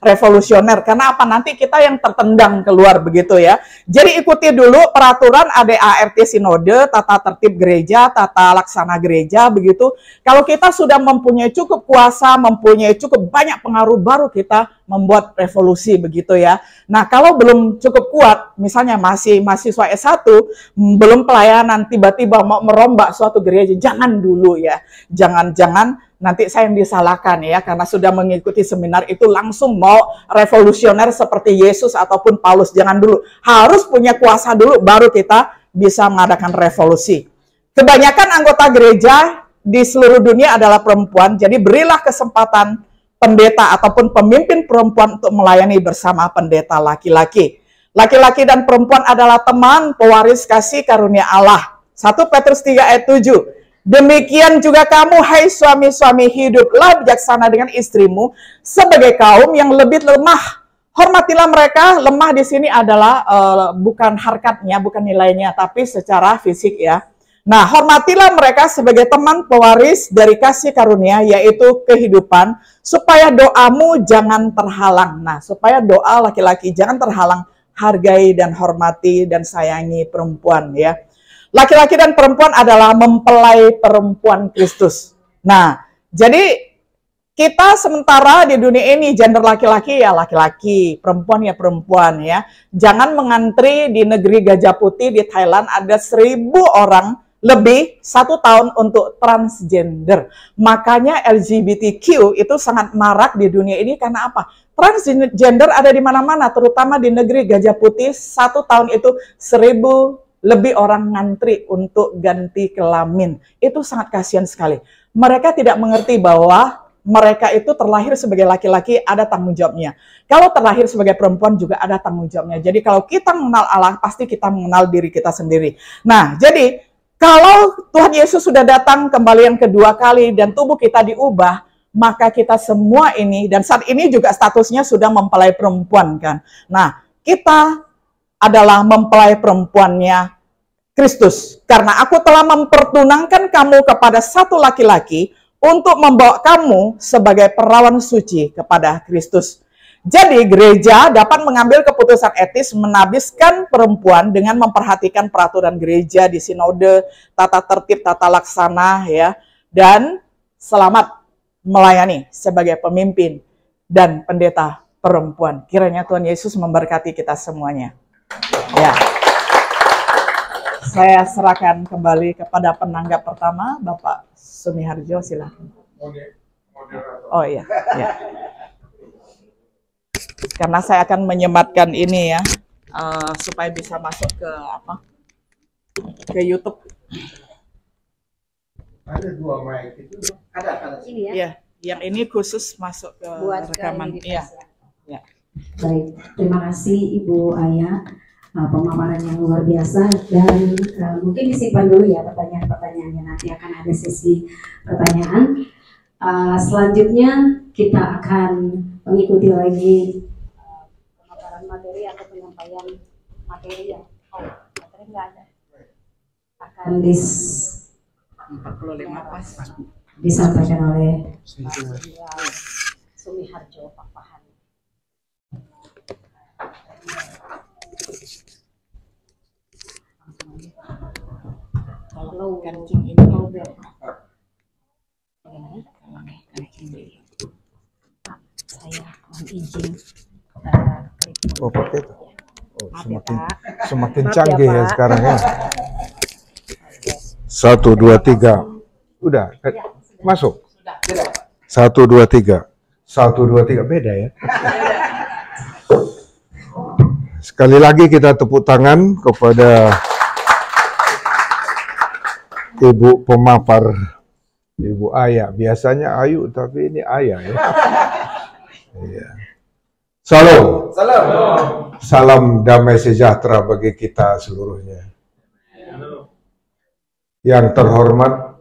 revolusioner. Karena apa? Nanti kita yang tertendang keluar begitu ya. Jadi ikuti dulu peraturan ADART sinode, tata tertib gereja, tata laksana gereja begitu. Kalau kita sudah mempunyai cukup kuasa, mempunyai cukup banyak pengaruh, baru kita membuat revolusi begitu ya. Nah, kalau belum cukup kuat, misalnya masih mahasiswa S1, belum pelayanan, tiba-tiba mau merombak suatu gereja, jangan dulu ya. Jangan nanti saya yang disalahkan ya, karena sudah mengikuti seminar itu langsung mau revolusioner seperti Yesus ataupun Paulus. Jangan dulu. Harus punya kuasa dulu, baru kita bisa mengadakan revolusi. Kebanyakan anggota gereja di seluruh dunia adalah perempuan, jadi berilah kesempatan pendeta ataupun pemimpin perempuan untuk melayani bersama pendeta laki-laki. Laki-laki dan perempuan adalah teman pewaris kasih karunia Allah. 1 Petrus 3 ayat 7. Demikian juga kamu, hai suami-suami, hiduplah bijaksana dengan istrimu sebagai kaum yang lebih lemah. Hormatilah mereka. Lemah di sini adalah bukan harkatnya, bukan nilainya, tapi secara fisik ya. Nah, hormatilah mereka sebagai teman pewaris dari kasih karunia, yaitu kehidupan, supaya doamu jangan terhalang. Nah, supaya doa laki-laki jangan terhalang, hargai dan hormati dan sayangi perempuan ya. Laki-laki dan perempuan adalah mempelai perempuan Kristus. Nah, jadi kita sementara di dunia ini gender laki-laki ya laki-laki, perempuan ya perempuan ya. Jangan mengantri di negeri Gajah Putih di Thailand ada 1.000 orang lebih 1 tahun untuk transgender. Makanya LGBTQ itu sangat marak di dunia ini karena apa? Transgender ada di mana-mana, terutama di negeri Gajah Putih. 1 tahun itu 1.000 lebih orang ngantri untuk ganti kelamin. Itu sangat kasihan sekali. Mereka tidak mengerti bahwa mereka itu terlahir sebagai laki-laki, ada tanggung jawabnya. Kalau terlahir sebagai perempuan juga ada tanggung jawabnya. Jadi kalau kita mengenal Allah, pasti kita mengenal diri kita sendiri. Nah, jadi kalau Tuhan Yesus sudah datang kembali yang kedua kali dan tubuh kita diubah, maka kita semua ini, dan saat ini juga statusnya sudah mempelai perempuan kan. Nah, kita adalah mempelai perempuannya Kristus. Karena aku telah mempertunangkan kamu kepada satu laki-laki untuk membawa kamu sebagai perawan suci kepada Kristus. Jadi gereja dapat mengambil keputusan etis menabiskan perempuan dengan memperhatikan peraturan gereja di sinode, tata tertib, tata laksana ya, dan selamat melayani sebagai pemimpin dan pendeta perempuan. Kiranya Tuhan Yesus memberkati kita semuanya. Ya. Saya serahkan kembali kepada penanggap pertama, Bapak Sumiharjo, silakan. Oh iya, ya. Karena saya akan menyematkan ini ya, supaya bisa masuk ke YouTube.
Ada 2 mic itu. Ada.
Ini ya.
Iya, yang ini khusus masuk ke
Buat
rekaman. Iya. Ya.
Baik, terima kasih Ibu Aya, pemaparan yang luar biasa, dan mungkin disimpan dulu ya pertanyaan-pertanyaannya, nanti akan ada sesi pertanyaan. Selanjutnya kita akan mengikuti lagi pemaparan materi atau penyampaian materi ya. Materi nggak ada. Akan
45 pas.
disampaikan oleh Sumiharjo Pak Pahan.
Kalau kancing ini
saya mohon izin.
Oh, pakai itu. Oh, semakin
Maaf
canggih
ya,
ya
Pak.
sekarang ya. 1 2 3. Udah, masuk. 1 2 3. 1 2 3 beda ya. Sekali lagi kita tepuk tangan kepada Ibu pemapar, Ibu Aya. Biasanya Ayu, tapi ini Aya ya. Iya. Salam. Salam damai sejahtera bagi kita seluruhnya. Yang terhormat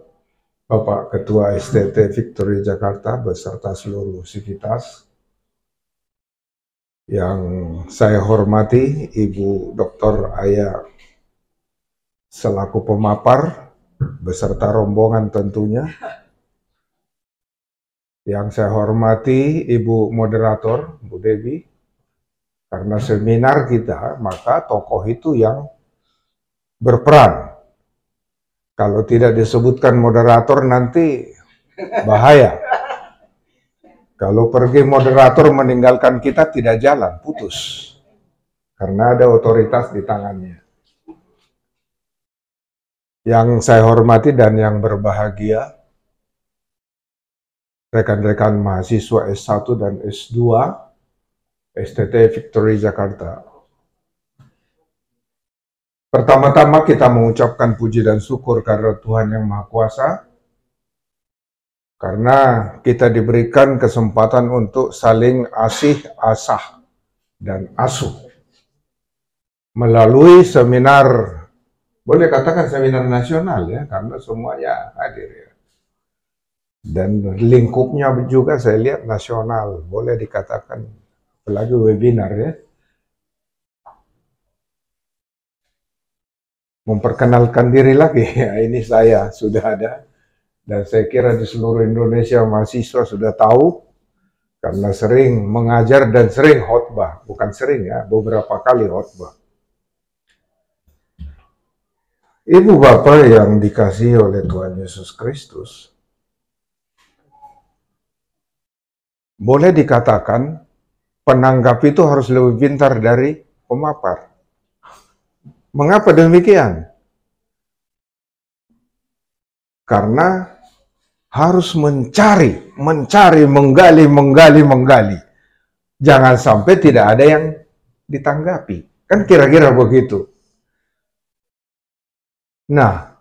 Bapak Ketua STT Victory Jakarta beserta seluruh sivitas, Yang saya hormati Ibu Dr. Aya selaku pemapar beserta rombongan tentunya. Yang saya hormati Ibu Moderator, Bu Devi, karena seminar kita, maka tokoh itu yang berperan. Kalau tidak disebutkan moderator nanti bahaya. Kalau pergi moderator meninggalkan kita tidak jalan, putus. Karena ada otoritas di tangannya. Yang saya hormati dan yang berbahagia, rekan-rekan mahasiswa S1 dan S2, STT Victory Jakarta. Pertama-tama kita mengucapkan puji dan syukur karena Tuhan Yang Maha Kuasa, karena kita diberikan kesempatan untuk saling asih, asah, dan asuh. Melalui seminar, boleh katakan seminar nasional ya, karena semuanya hadir ya. Dan lingkupnya juga saya lihat nasional, boleh dikatakan, apalagi webinar ya. Memperkenalkan diri lagi, ya, ini saya sudah ada, dan saya kira di seluruh Indonesia mahasiswa sudah tahu, karena sering mengajar dan sering khotbah, bukan sering ya, beberapa kali khotbah. Ibu Bapak yang dikasihi oleh Tuhan Yesus Kristus, boleh dikatakan penanggap itu harus lebih pintar dari pemapar. Mengapa demikian? Karena harus mencari, menggali. Jangan sampai tidak ada yang ditanggapi. Kan kira-kira begitu. Nah,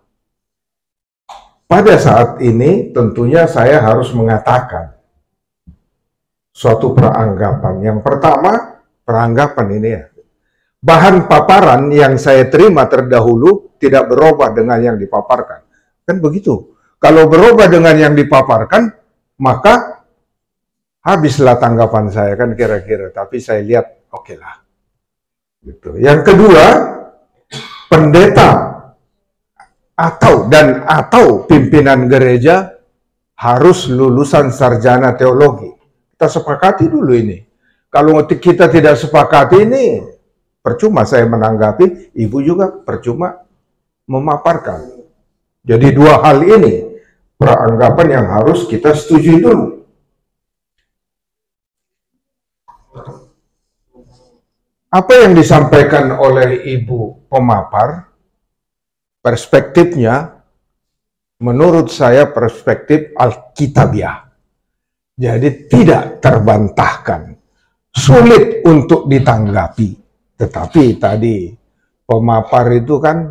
pada saat ini tentunya saya harus mengatakan suatu peranggapan. Yang pertama, peranggapan ini ya. Bahan paparan yang saya terima terdahulu tidak berubah dengan yang dipaparkan. Kan begitu. Kalau berubah dengan yang dipaparkan, maka habislah tanggapan saya kan kira-kira. Tapi saya lihat, oke lah. Gitu. Yang kedua, pendeta atau pimpinan gereja harus lulusan sarjana teologi. Kita sepakati dulu ini. Kalau kita tidak sepakati ini, percuma saya menanggapi, ibu juga percuma memaparkan. Jadi dua hal ini, peranggapan yang harus kita setujui dulu. Apa yang disampaikan oleh ibu pemapar, perspektifnya, menurut saya perspektif Alkitabiah. Jadi tidak terbantahkan, sulit untuk ditanggapi. Tetapi tadi pemapar itu kan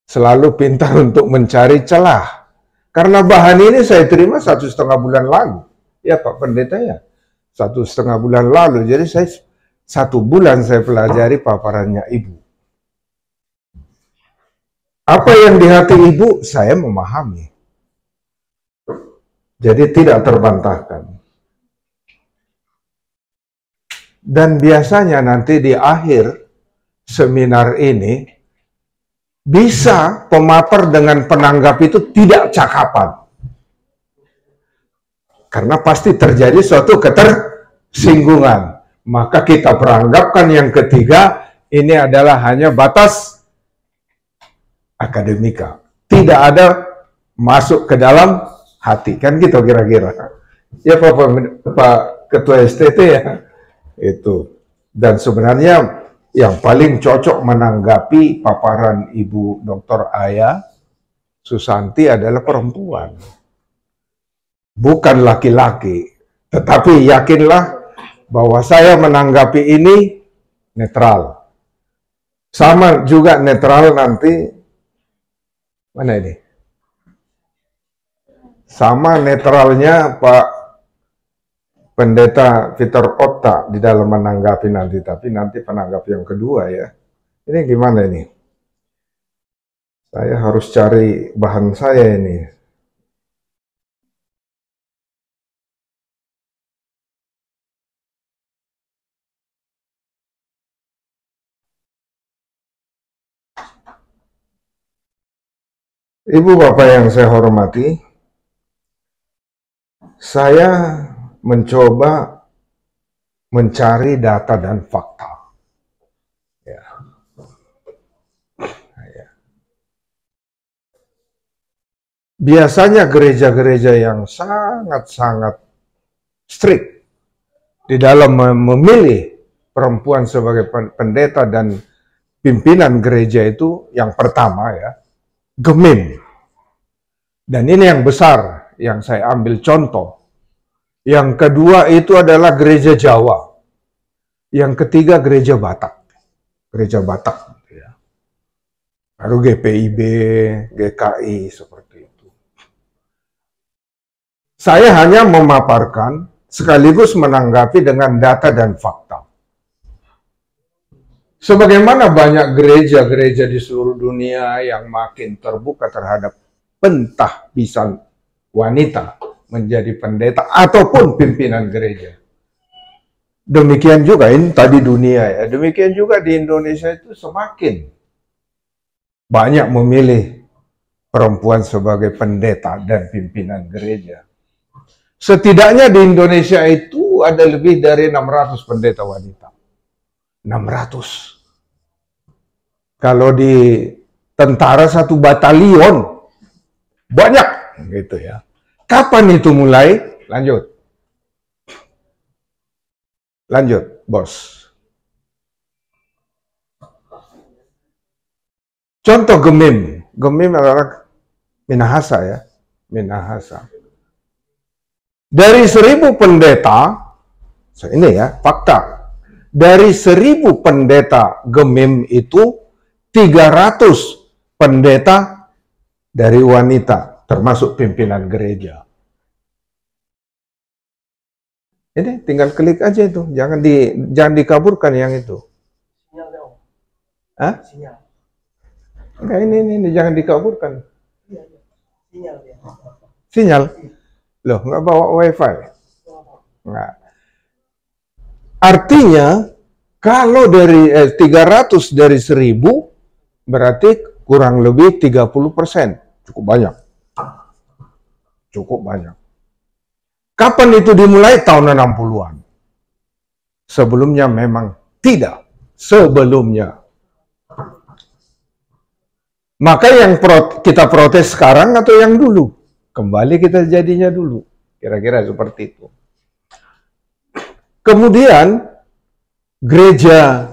selalu pintar untuk mencari celah. Karena bahan ini saya terima 1,5 bulan lalu. Ya Pak Pendeta ya, 1,5 bulan lalu. Jadi saya 1 bulan saya pelajari paparannya Ibu. Apa yang di hati Ibu, saya memahami. Jadi tidak terbantahkan. Dan biasanya nanti di akhir seminar ini, bisa pemapar dengan penanggap itu tidak cakapan. Karena pasti terjadi suatu ketersinggungan. Maka kita peranggapkan yang ketiga, ini adalah hanya batas akademika. Tidak ada masuk ke dalam hati. Kan gitu kira-kira. Ya Pak Ketua STT ya. Itu. Dan sebenarnya yang paling cocok menanggapi paparan Ibu Dr. Aya Susanti adalah perempuan. Bukan laki-laki. Tetapi yakinlah bahwa saya menanggapi ini netral. Sama juga netral nanti, mana ini? Sama netralnya Pak Pendeta Victor Otta di dalam menanggapi nanti, tapi nanti penanggap yang kedua ya. Ini gimana ini? Saya harus cari bahan saya ini. Ibu Bapak yang saya hormati, saya mencoba mencari data dan fakta. Ya. Biasanya gereja-gereja yang sangat-sangat strict di dalam memilih perempuan sebagai pendeta dan pimpinan gereja itu yang pertama ya, Gemim. Dan ini yang besar yang saya ambil contoh. Yang kedua itu adalah gereja Jawa. Yang ketiga gereja Batak. Gereja Batak. Ya. Baru GPIB, GKI, seperti itu. Saya hanya memaparkan sekaligus menanggapi dengan data dan fakta. Sebagaimana banyak gereja-gereja di seluruh dunia yang makin terbuka terhadap pentahbisan wanita menjadi pendeta ataupun pimpinan gereja. Demikian juga, ini tadi dunia ya, demikian juga di Indonesia itu semakin banyak memilih perempuan sebagai pendeta dan pimpinan gereja. Setidaknya di Indonesia itu ada lebih dari 600 pendeta wanita. 600. Kalau di tentara satu batalion, banyak gitu ya. Kapan itu mulai? Lanjut. Lanjut, bos. Contoh Gemim. Gemim adalah Minahasa ya. Minahasa. Dari 1000 pendeta, ini ya, fakta. Dari 1000 pendeta Gemim itu 300 pendeta dari wanita, termasuk pimpinan gereja. Ini tinggal klik aja itu, jangan dikaburkan yang itu. Hah? Enggak, ini jangan dikaburkan. Sinyal. Loh, nggak bawa wifi? Nggak. Artinya, kalau dari 300 dari 1000, berarti kurang lebih 30%. Cukup banyak. Cukup banyak. Kapan itu dimulai? Tahun 60-an. Sebelumnya memang tidak. Sebelumnya. Maka yang kita protes sekarang atau yang dulu? Kembali kita jadinya dulu. Kira-kira seperti itu. Kemudian, gereja.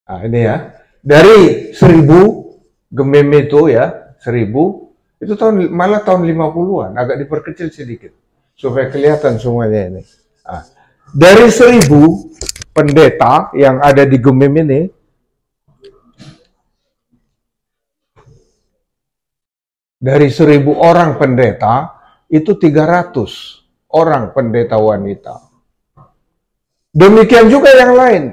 Nah, ini ya. Dari 1000, Gemim itu ya, 1000, itu malah tahun 50-an, agak diperkecil sedikit. Supaya kelihatan semuanya ini. Nah, dari 1000 pendeta yang ada di Gemim ini, dari 1000 orang pendeta, itu 300 orang pendeta wanita. Demikian juga yang lain.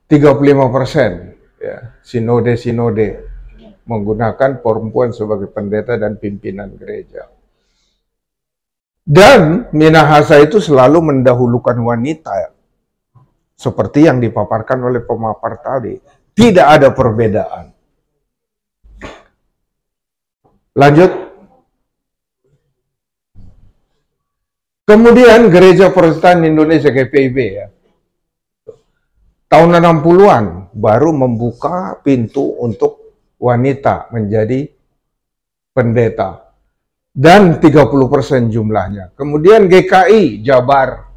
35%. Ya, sinode-sinode menggunakan perempuan sebagai pendeta dan pimpinan gereja. Dan Minahasa itu selalu mendahulukan wanita. Seperti yang dipaparkan oleh pemapar tadi. Tidak ada perbedaan. Lanjut. Kemudian Gereja Protestan Indonesia GPIB ya. Tahun 60-an baru membuka pintu untuk wanita menjadi pendeta. Dan 30% jumlahnya. Kemudian GKI Jabar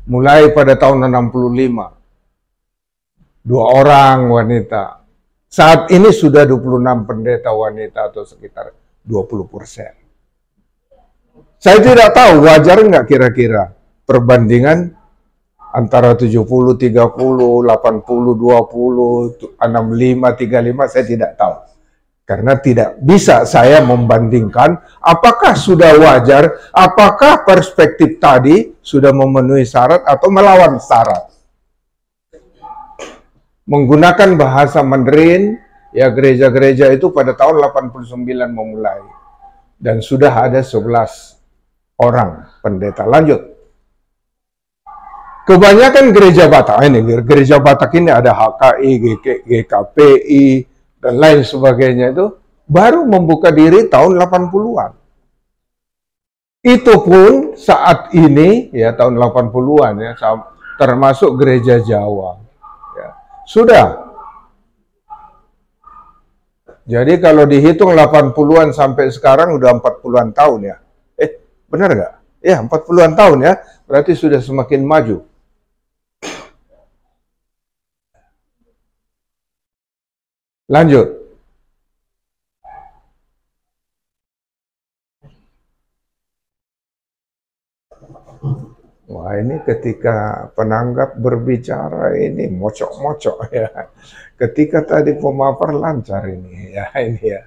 mulai pada tahun 65. 2 orang wanita. Saat ini sudah 26 pendeta wanita atau sekitar 20%. Saya tidak tahu wajar nggak kira-kira perbandingan antara 70, 30, 80, 20, 65, 35, saya tidak tahu. Karena tidak bisa saya membandingkan apakah sudah wajar, apakah perspektif tadi sudah memenuhi syarat atau melawan syarat. Menggunakan bahasa Mandarin, ya gereja-gereja itu pada tahun 89 memulai. Dan sudah ada 11 orang pendeta. Lanjut. Kebanyakan gereja Batak ini ada HKI, GKPI, dan lain sebagainya itu baru membuka diri tahun 80-an. Itu pun saat ini ya tahun 80-an ya, termasuk gereja Jawa. Ya. Sudah. Jadi kalau dihitung 80-an sampai sekarang udah 40-an tahun ya. Benar nggak? Ya 40-an tahun ya, berarti sudah semakin maju. Lanjut. Wah, ini ketika penanggap berbicara ini mocok-mocok ya. Ketika tadi pemapar lancar ini ya, ini ya.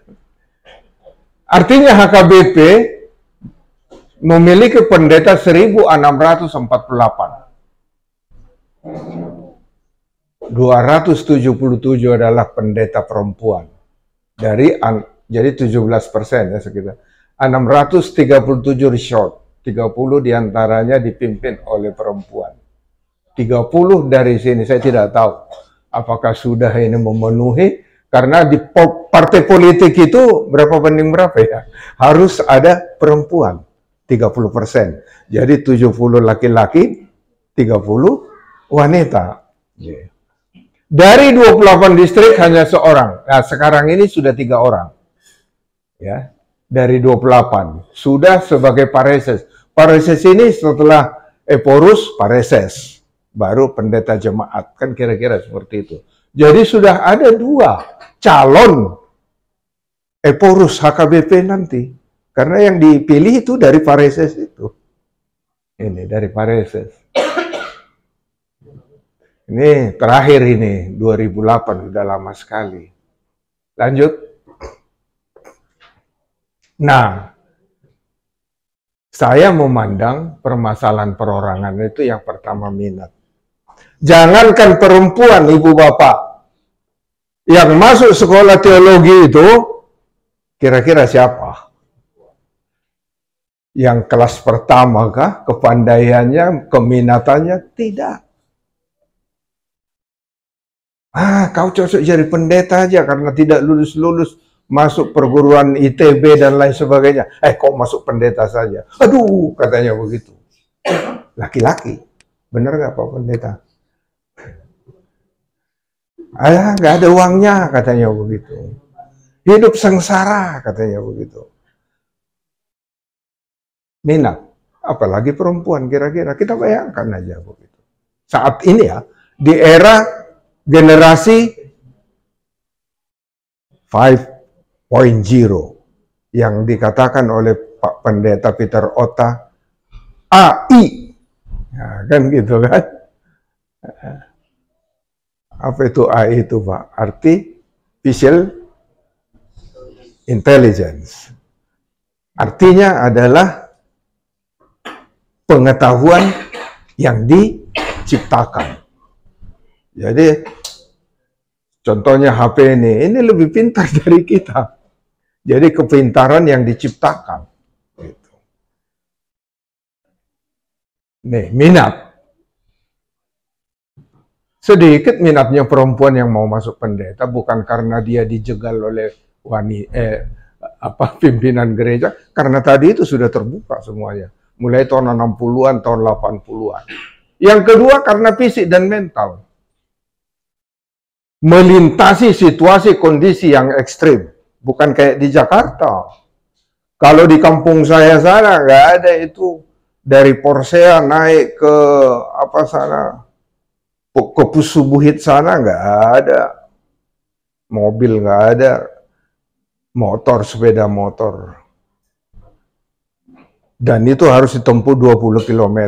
Artinya HKBP memiliki pendeta 1648. 277 adalah pendeta perempuan. Jadi 17% ya sekitar. 637 resort. 30 diantaranya dipimpin oleh perempuan. 30 dari sini, saya tidak tahu apakah sudah ini memenuhi, karena di partai politik itu berapa banding berapa ya? Harus ada perempuan, 30%. Jadi 70 laki-laki, 30 wanita. Dari 28 distrik hanya seorang. Nah, sekarang ini sudah 3 orang. Ya. Dari 28 sudah sebagai pareses. Pareses ini setelah Eporus pareses, baru pendeta jemaat, kan kira-kira seperti itu. Jadi sudah ada 2 calon Eporus HKBP nanti, karena yang dipilih itu dari pareses itu. Ini dari pareses. Ini terakhir ini 2008, sudah lama sekali. Lanjut. Nah, saya memandang permasalahan perorangan itu yang pertama minat. Jangankan perempuan, ibu bapak, yang masuk sekolah teologi itu, kira-kira siapa? Yang kelas pertama kah? Kepandaiannya, keminatannya? Tidak. Kau cocok jadi pendeta aja karena tidak lulus-lulus masuk perguruan ITB dan lain sebagainya. Kok masuk pendeta saja? Aduh, katanya begitu. Laki-laki. Benar nggak Pak Pendeta? Nggak ada uangnya, katanya begitu. Hidup sengsara, katanya begitu. Minat. Apalagi perempuan, kira-kira. Kita bayangkan aja begitu. Saat ini ya, di era generasi 5.0 yang dikatakan oleh Pak Pendeta Peter Otta AI, ya, kan gitu kan? Apa itu AI itu Pak? Artificial Intelligence. Artinya adalah pengetahuan yang diciptakan. Jadi contohnya HP ini lebih pintar dari kita. Jadi kepintaran yang diciptakan. Gitu. Nih, minat. Sedikit minatnya perempuan yang mau masuk pendeta, bukan karena dia dijegal oleh pimpinan gereja, karena tadi itu sudah terbuka semuanya. Mulai tahun 60-an, tahun 80-an. Yang kedua karena fisik dan mental. Melintasi situasi kondisi yang ekstrim, bukan kayak di Jakarta. Kalau di kampung saya sana nggak ada itu, dari Porsea naik ke ke Pusubuhit sana nggak ada, mobil nggak ada, motor, sepeda motor, dan itu harus ditempuh 20 km.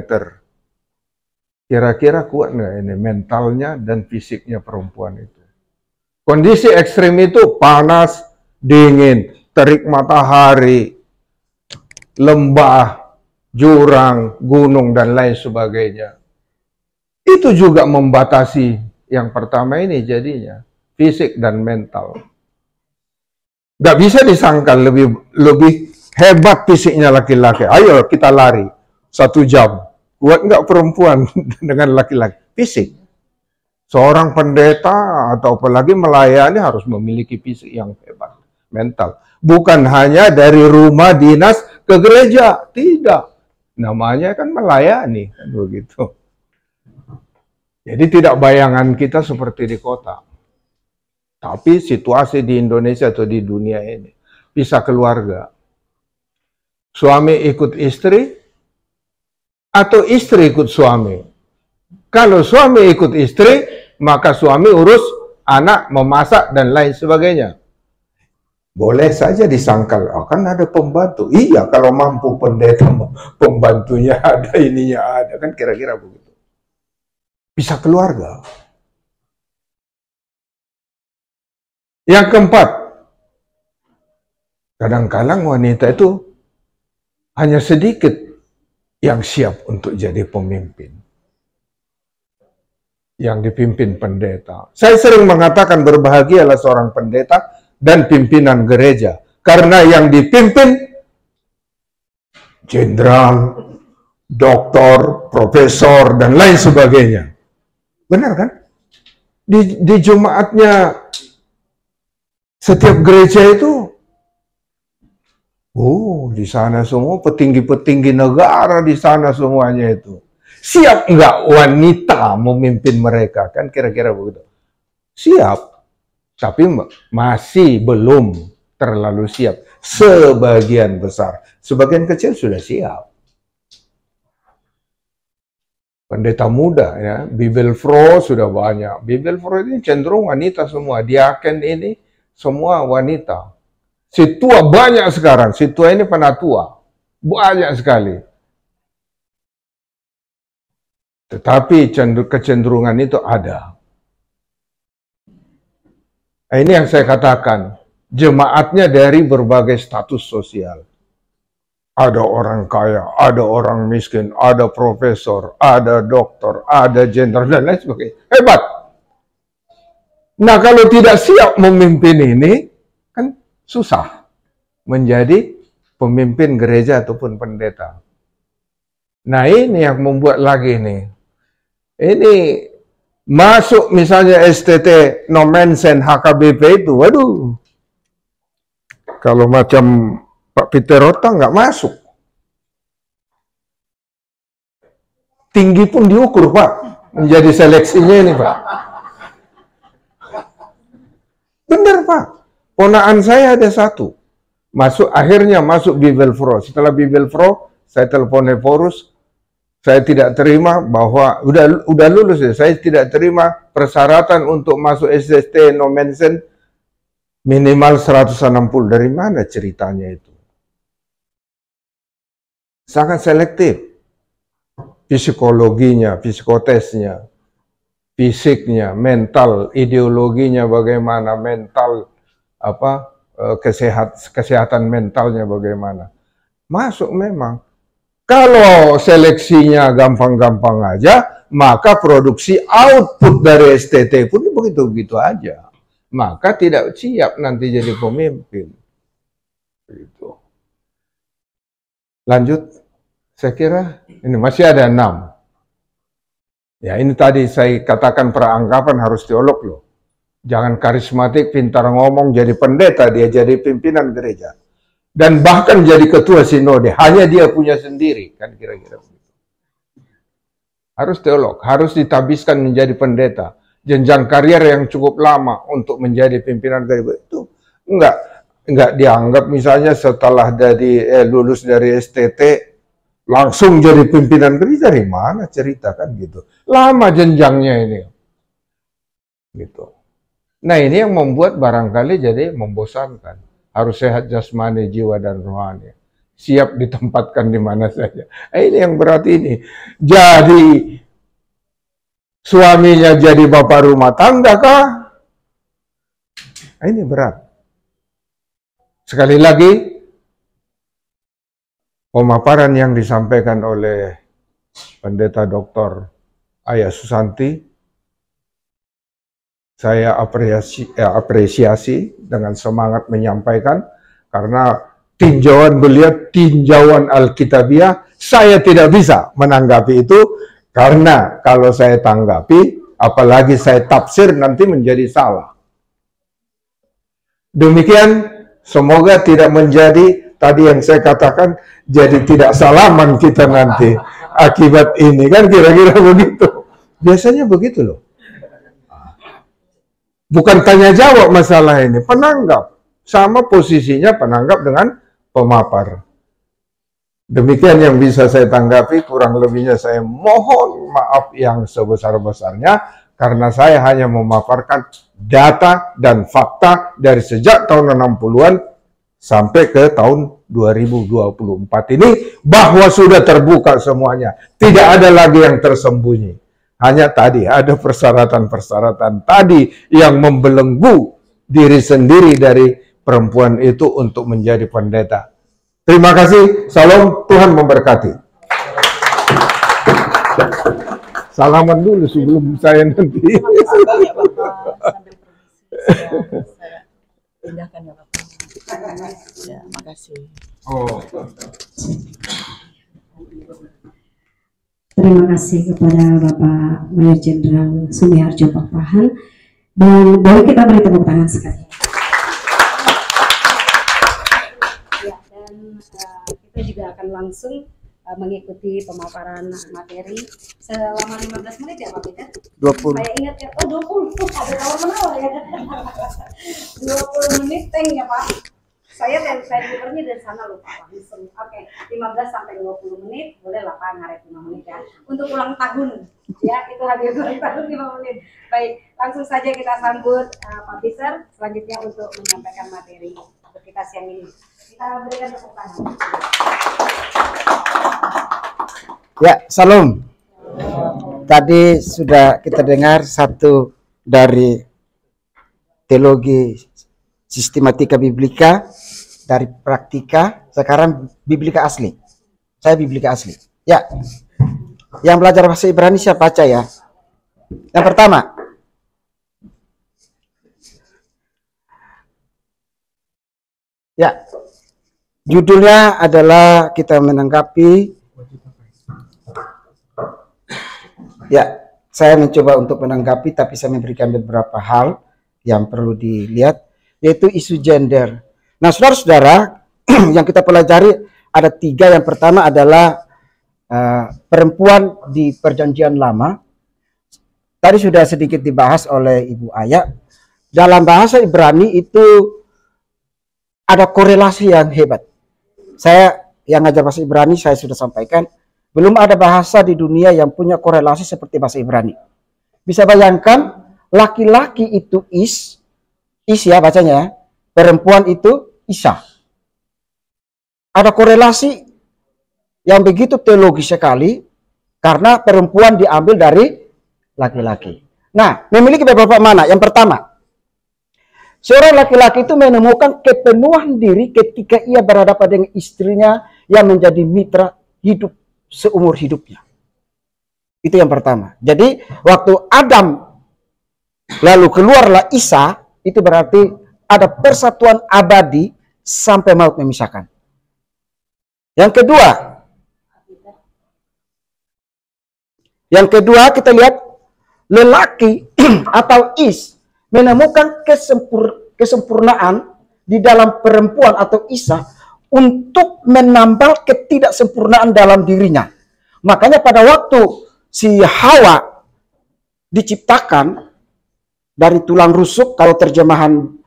Kira-kira kuat nggak ini mentalnya dan fisiknya perempuan itu? Kondisi ekstrim itu panas, dingin, terik matahari, lembah, jurang, gunung, dan lain sebagainya. Itu juga membatasi yang pertama ini jadinya, fisik dan mental. Gak bisa disangkal lebih hebat fisiknya laki-laki. Ayo kita lari 1 jam. Kuat nggak perempuan dengan laki-laki? Fisik. Seorang pendeta atau apalagi melayani harus memiliki fisik yang hebat, mental. Bukan hanya dari rumah dinas ke gereja, tidak. Namanya kan melayani, kan begitu. Jadi tidak bayangan kita seperti di kota. Tapi situasi di Indonesia atau di dunia ini, bisa keluarga. Suami ikut istri, atau istri ikut suami. Kalau suami ikut istri, maka suami urus anak, memasak, dan lain sebagainya. Boleh saja disangkal, oh, kan ada pembantu. Iya, kalau mampu pendeta, pembantunya ada, ininya ada. Kan kira-kira begitu. Bisa keluarga. Yang keempat, kadang-kadang wanita itu hanya sedikit yang siap untuk jadi pemimpin. Yang dipimpin pendeta. Saya sering mengatakan berbahagialah seorang pendeta dan pimpinan gereja. Karena yang dipimpin jenderal, doktor, profesor, dan lain sebagainya. Benar kan? Di Jumatnya setiap gereja itu, di sana semua petinggi-petinggi negara di sana semuanya itu. Siap nggak wanita memimpin mereka? Kan kira-kira begitu. Siap, tapi masih belum terlalu siap. Sebagian besar, sebagian kecil sudah siap. Pendeta muda ya, Bibelfro sudah banyak. Bibelfro ini cenderung wanita semua. Diaken ini semua wanita. Si tua banyak sekarang. Si tua ini penatua. Banyak sekali. Tetapi kecenderungan itu ada. Ini yang saya katakan. Jemaatnya dari berbagai status sosial. Ada orang kaya, ada orang miskin, ada profesor, ada dokter, ada jenderal, dan lain sebagainya. Hebat. Nah, kalau tidak siap memimpin ini, kan susah menjadi pemimpin gereja ataupun pendeta. Nah, ini yang membuat lagi nih. Ini masuk misalnya STT Nomensen HKBP itu, waduh. Kalau macam Pak Peter Rota nggak masuk. Tinggi pun diukur, Pak. Menjadi seleksinya ini, Pak. Benar, Pak. Ponaan saya ada satu. Akhirnya masuk Bibelfro. Setelah Bibelfro, saya telepon Evorus. Saya tidak terima bahwa udah lulus ya. Saya tidak terima persyaratan untuk masuk SST Nomensen minimal 160. Dari mana ceritanya itu? Sangat selektif. Psikologinya, psikotesnya, fisiknya, mental, ideologinya bagaimana, mental kesehatan mentalnya bagaimana. Masuk memang. Kalau seleksinya gampang-gampang aja, maka produksi output dari STT pun begitu-begitu aja. Maka tidak siap nanti jadi pemimpin. Gitu. Lanjut, saya kira ini masih ada 6. Ya, ini tadi saya katakan peranggapan harus teolog loh. Jangan karismatik, pintar ngomong, jadi pendeta, dia jadi pimpinan gereja. Dan bahkan jadi ketua sinode, hanya dia punya sendiri, kan kira-kira begitu. Harus teolog, harus ditabiskan menjadi pendeta. Jenjang karier yang cukup lama untuk menjadi pimpinan gereja itu enggak dianggap misalnya setelah lulus dari STT langsung jadi pimpinan gereja. Dari mana cerita kan gitu. Lama jenjangnya ini. Gitu. Nah, ini yang membuat barangkali jadi membosankan. Harus sehat jasmani, jiwa, dan rohani. Siap ditempatkan di mana saja. Ini yang berat ini. Jadi, suaminya jadi bapak rumah tangga kah? Ini berat. Sekali lagi, pemaparan yang disampaikan oleh Pendeta Dr. Ayah Susanti, saya apresiasi dengan semangat menyampaikan karena tinjauan beliau tinjauan Alkitabiah Saya tidak bisa menanggapi itu, karena kalau saya tanggapi, apalagi saya tafsir, nanti menjadi salah. Demikian, semoga tidak menjadi tadi yang saya katakan, jadi tidak salaman kita nanti akibat ini, kan kira-kira begitu. Biasanya begitu loh. Bukan tanya jawab masalah ini, penanggap. Sama posisinya penanggap dengan pemapar. Demikian yang bisa saya tanggapi, kurang lebihnya saya mohon maaf yang sebesar-besarnya, karena saya hanya memaparkan data dan fakta dari sejak tahun 60-an sampai ke tahun 2024 ini, bahwa sudah terbuka semuanya. Tidak ada lagi yang tersembunyi. Hanya tadi ada persyaratan-persyaratan tadi yang membelenggu diri sendiri dari perempuan itu untuk menjadi pendeta. Terima kasih, salam, Tuhan memberkati. Salaman dulu sebelum saya nanti.
Sambil permisi, saya pindahkan ya Bapak. Ya, makasih.
Oh.
Terima kasih kepada Bapak Mayor Jenderal Sumiharjo Pakpahan, dan boleh kita beri tepuk tangan sekali. Kita juga akan langsung mengikuti pemaparan materi selama 15 menit ya Pak Peter?
20.
Saya ingat ya, oh 20, ada tawar-menawar ya. 20 menit teng ya Pak. Saya delivernya dari sana lupa langsung. Oke, 15 sampai 20 menit, boleh lah Pak, ngaret 5 menit ya. Untuk ulang tahun, ya itu hadiah ulang tahun 5 menit. Baik, langsung saja kita sambut Pak Peter selanjutnya untuk menyampaikan materi untuk kita siang ini. Kita berikan tepuk tangan.
Ya, salam. Tadi sudah kita dengar satu dari teologi sistematika biblika, dari praktika, sekarang biblika asli. Saya biblika asli. Ya, yang belajar bahasa Ibrani siapa baca ya? Yang pertama, ya, judulnya adalah kita menanggapi. Ya, saya mencoba untuk menanggapi, tapi saya memberikan beberapa hal yang perlu dilihat, yaitu isu gender. Nah, saudara-saudara, yang kita pelajari ada 3. Yang pertama adalah perempuan di Perjanjian Lama. Tadi sudah sedikit dibahas oleh Ibu Aya. Dalam bahasa Ibrani itu ada korelasi yang hebat. Saya yang ngajar bahasa Ibrani, saya sudah sampaikan, belum ada bahasa di dunia yang punya korelasi seperti bahasa Ibrani. Bisa bayangkan, laki-laki itu is ya bacanya, perempuan itu Isa. Ada korelasi yang begitu teologis sekali, karena perempuan diambil dari laki-laki. Nah, memiliki beberapa makna. Yang pertama, seorang laki-laki itu menemukan kepenuhan diri ketika ia berhadapan dengan istrinya yang menjadi mitra hidup seumur hidupnya. Itu yang pertama. Jadi waktu Adam lalu keluarlah Isa, itu berarti ada persatuan abadi sampai maut memisahkan. Yang kedua kita lihat lelaki atau is menemukan kesempurnaan di dalam perempuan atau Isa untuk menambal ketidaksempurnaan dalam dirinya. Makanya pada waktu si Hawa diciptakan dari tulang rusuk, kalau terjemahan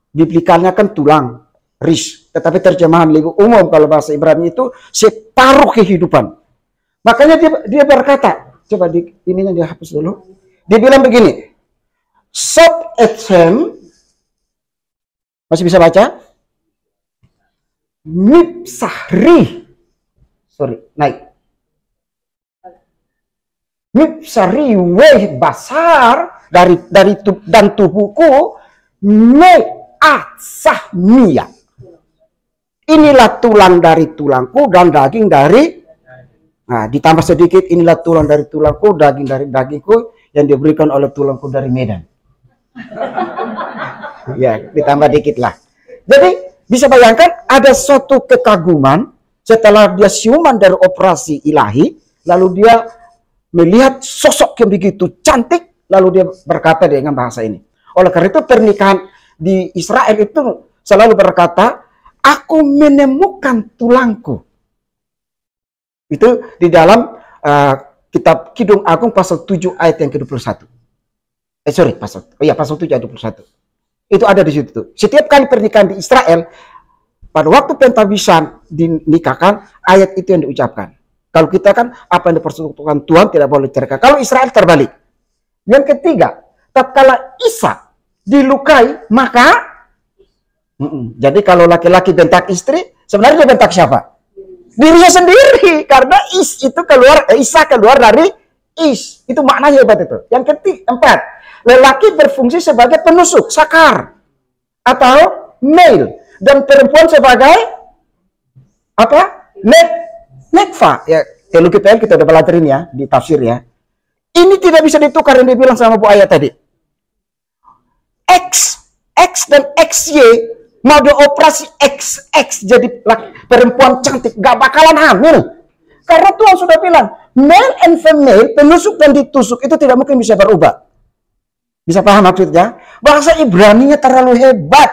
biblikalnya kan tulang ris, tetapi terjemahan lebih umum kalau bahasa Ibrani itu separuh kehidupan. Makanya dia berkata, coba ininya dihapus dulu. Dia bilang begini, Sot ethem, masih bisa baca? Mipsahri, naik. Mipsahri weh basar dari dan tubuhku me'asahmiya. Inilah tulang dari tulangku dan daging dari, nah ditambah sedikit, inilah tulang dari tulangku, daging dari dagingku yang diberikan oleh tulangku dari Medan. Ya, ditambah dikit lah. Jadi bisa bayangkan ada suatu kekaguman, setelah dia siuman dari operasi ilahi, lalu dia melihat sosok yang begitu cantik, lalu dia berkata dengan bahasa ini. Oleh karena itu pernikahan di Israel itu selalu berkata, aku menemukan tulangku. Itu di dalam kitab Kidung Agung pasal 7 ayat yang ke-21. Pasal 7 ayat 21. Itu ada di situ. Setiap kali pernikahan di Israel, pada waktu pentabisan dinikahkan, ayat itu yang diucapkan. Kalau kita kan, apa yang dipersekutukan Tuhan tidak boleh cerai. Kalau Israel terbalik. Yang ketiga, tatkala Ishak dilukai, maka jadi kalau laki-laki bentak istri, sebenarnya dia bentak siapa? Dirinya sendiri, karena Ishak keluar dari Ish. Itu maknanya hebat itu. Yang keempat, lelaki berfungsi sebagai penusuk, sakar, atau male, dan perempuan sebagai apa? Nekfa. Ya, teologi PL kita udah belajarin ya di tafsir ya. Ini tidak bisa ditukar yang dibilang sama Bu Ayah tadi. X dan XY mau dioperasi XX jadi perempuan cantik, gak bakalan hamil. Karena Tuhan sudah bilang, male and female, penusuk dan ditusuk itu tidak mungkin bisa berubah. Bisa paham maksudnya? Bahasa Ibrani-nya terlalu hebat.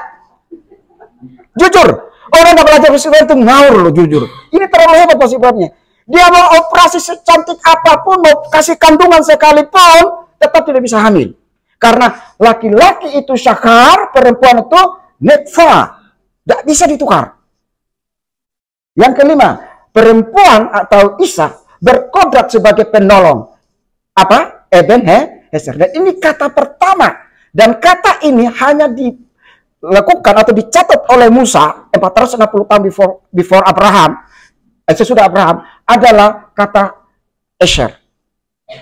Jujur, orang yang belajar bahasa Ibrani itu ngawur loh, jujur. Ini terlalu hebat bahasa Ibrani-nya. Dia mau operasi secantik apapun, mau kasih kandungan sekalipun, tetap tidak bisa hamil. Karena laki-laki itu syakar, perempuan itu netfa. Tidak bisa ditukar. Yang kelima, perempuan atau Ishak berkodrat sebagai penolong. Apa? Ebenezer. Dan ini kata pertama. Dan kata ini hanya dilakukan atau dicatat oleh Musa 460 tahun before Abraham. Sesudah Abraham adalah kata Esher.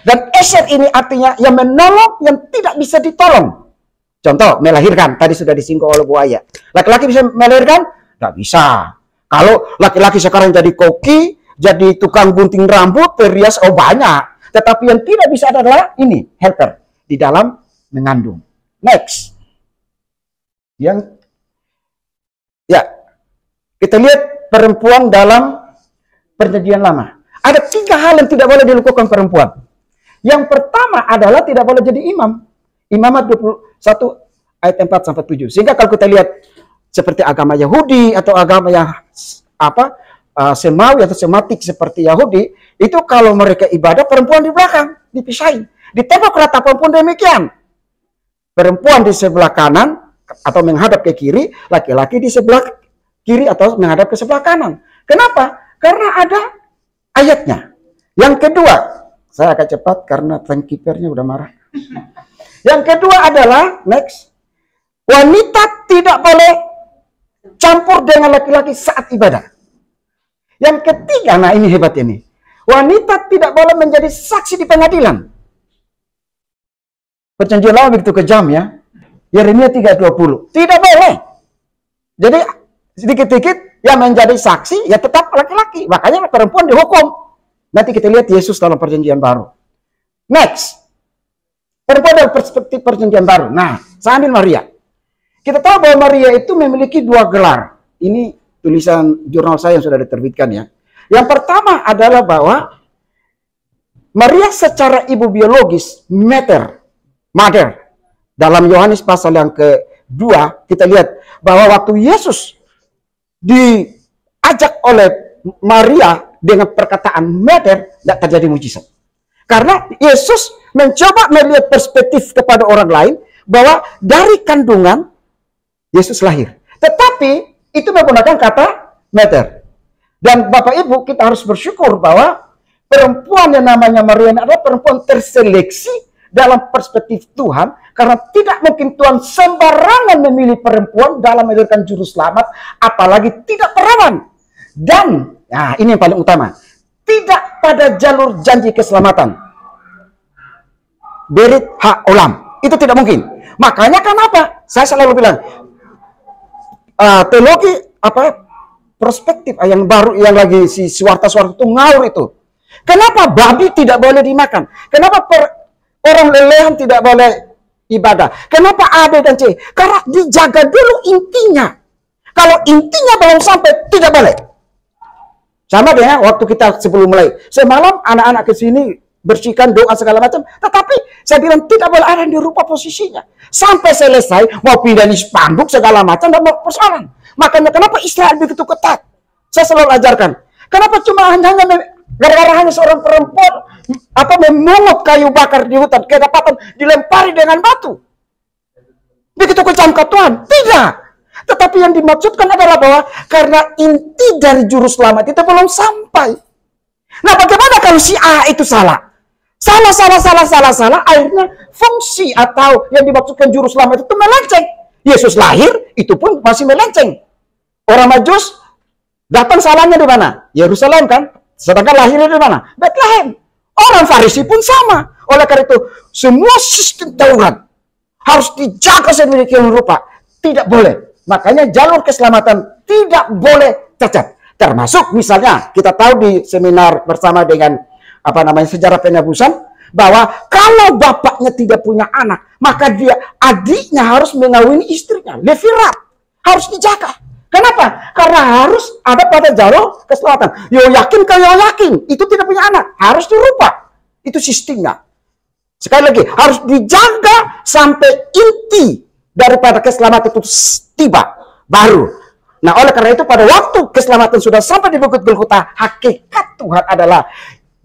Dan Esher ini artinya yang menolong yang tidak bisa ditolong. Contoh, melahirkan. Tadi sudah disinggung oleh Bu Ayah. Laki-laki bisa melahirkan? Tidak bisa. Kalau laki-laki sekarang jadi koki, jadi tukang gunting rambut, perias, banyak. Tetapi yang tidak bisa adalah ini, helper. Di dalam mengandung. Next. Kita lihat perempuan dalam Perjanjian Lama. Ada 3 hal yang tidak boleh dilakukan perempuan. Yang pertama adalah tidak boleh jadi imam. Imamat 21 ayat 4-7. Sehingga kalau kita lihat seperti agama Yahudi atau agama yang Semawi atau Sematik seperti Yahudi, itu kalau mereka ibadah perempuan di belakang, dipisahin. Di tembok ratapan pun demikian. Perempuan di sebelah kanan atau menghadap ke kiri, laki-laki di sebelah kiri atau menghadap ke sebelah kanan. Kenapa? Karena ada ayatnya. Yang kedua, saya akan cepat karena timekeeper-nya udah marah. Yang kedua adalah, next, wanita tidak boleh campur dengan laki-laki saat ibadah. Yang ketiga, nah ini hebat ini. Wanita tidak boleh menjadi saksi di pengadilan. Perjanjian Lama begitu kejam ya. Yeremia 3:20. Tidak boleh. Jadi sedikit-sedikit yang menjadi saksi ya tetap laki-laki. Makanya perempuan dihukum. Nanti kita lihat Yesus dalam Perjanjian Baru. Next. Perempuan dalam perspektif Perjanjian Baru. Nah, saya ambil Maria. Kita tahu bahwa Maria itu memiliki 2 gelar. Ini tulisan jurnal saya yang sudah diterbitkan ya. Yang pertama adalah bahwa Maria secara ibu biologis, mother. Dalam Yohanes pasal yang ke-2, kita lihat bahwa waktu Yesus diajak oleh Maria dengan perkataan mother, tidak terjadi mujizat. Karena Yesus mencoba melihat perspektif kepada orang lain bahwa dari kandungan Yesus lahir. Tetapi itu menggunakan kata mother. Dan Bapak Ibu, kita harus bersyukur bahwa perempuan yang namanya Maria adalah perempuan terseleksi dalam perspektif Tuhan, karena tidak mungkin Tuhan sembarangan memilih perempuan dalam memberikan juru selamat, apalagi tidak perawan. Dan, nah ini yang paling utama, tidak pada jalur janji keselamatan. Berit hak olam. Itu tidak mungkin. Makanya kenapa? Saya selalu bilang, teologi perspektif yang baru yang lagi si Swarta-Swarta itu ngawur itu. Kenapa babi tidak boleh dimakan? Kenapa orang lelehan tidak boleh ibadah? Kenapa A, B, dan C? Karena dijaga dulu intinya. Kalau intinya belum sampai, tidak boleh. Sama dengan waktu kita sebelum mulai. Semalam anak-anak ke sini bersihkan doa segala macam. Tetapi saya bilang tidak boleh ada yang dirubah posisinya. Sampai selesai mau pindah di spanduk segala macam dan mau persoalan. Makanya kenapa Israel begitu ketat? Saya selalu ajarkan. Kenapa cuma hanya gara-gara hanya seorang perempuan memungut kayu bakar di hutan kedapatan dilempari dengan batu. Begitu kejam ke Tuhan? Tidak. Tetapi yang dimaksudkan adalah bahwa karena inti dari juru selamat itu belum sampai. Nah, bagaimana kalau si A itu salah? Salah. Akhirnya fungsi atau yang dimaksudkan juru selamat itu melenceng. Yesus lahir, itu pun masih melenceng. Orang Majus datang salahnya di mana? Yerusalem kan? Sedangkan lahirnya di mana? Bethlehem. Orang Farisi pun sama. Oleh karena itu, semua sistem Taurat harus dijaga sedemikian rupa. Tidak boleh. Makanya jalur keselamatan tidak boleh cacat. Termasuk misalnya kita tahu di seminar bersama dengan sejarah penebusan bahwa kalau bapaknya tidak punya anak, maka adiknya harus mengawini istrinya. Levirat harus dijaga. Kenapa? Karena harus ada pada jalur keselamatan. Yoyakin itu tidak punya anak, harus dirubah. Itu sistemnya. Sekali lagi, harus dijaga sampai inti daripada keselamatan itu tiba baru. Nah, oleh karena itu pada waktu keselamatan sudah sampai di Bukit Golgota, hakikat Tuhan adalah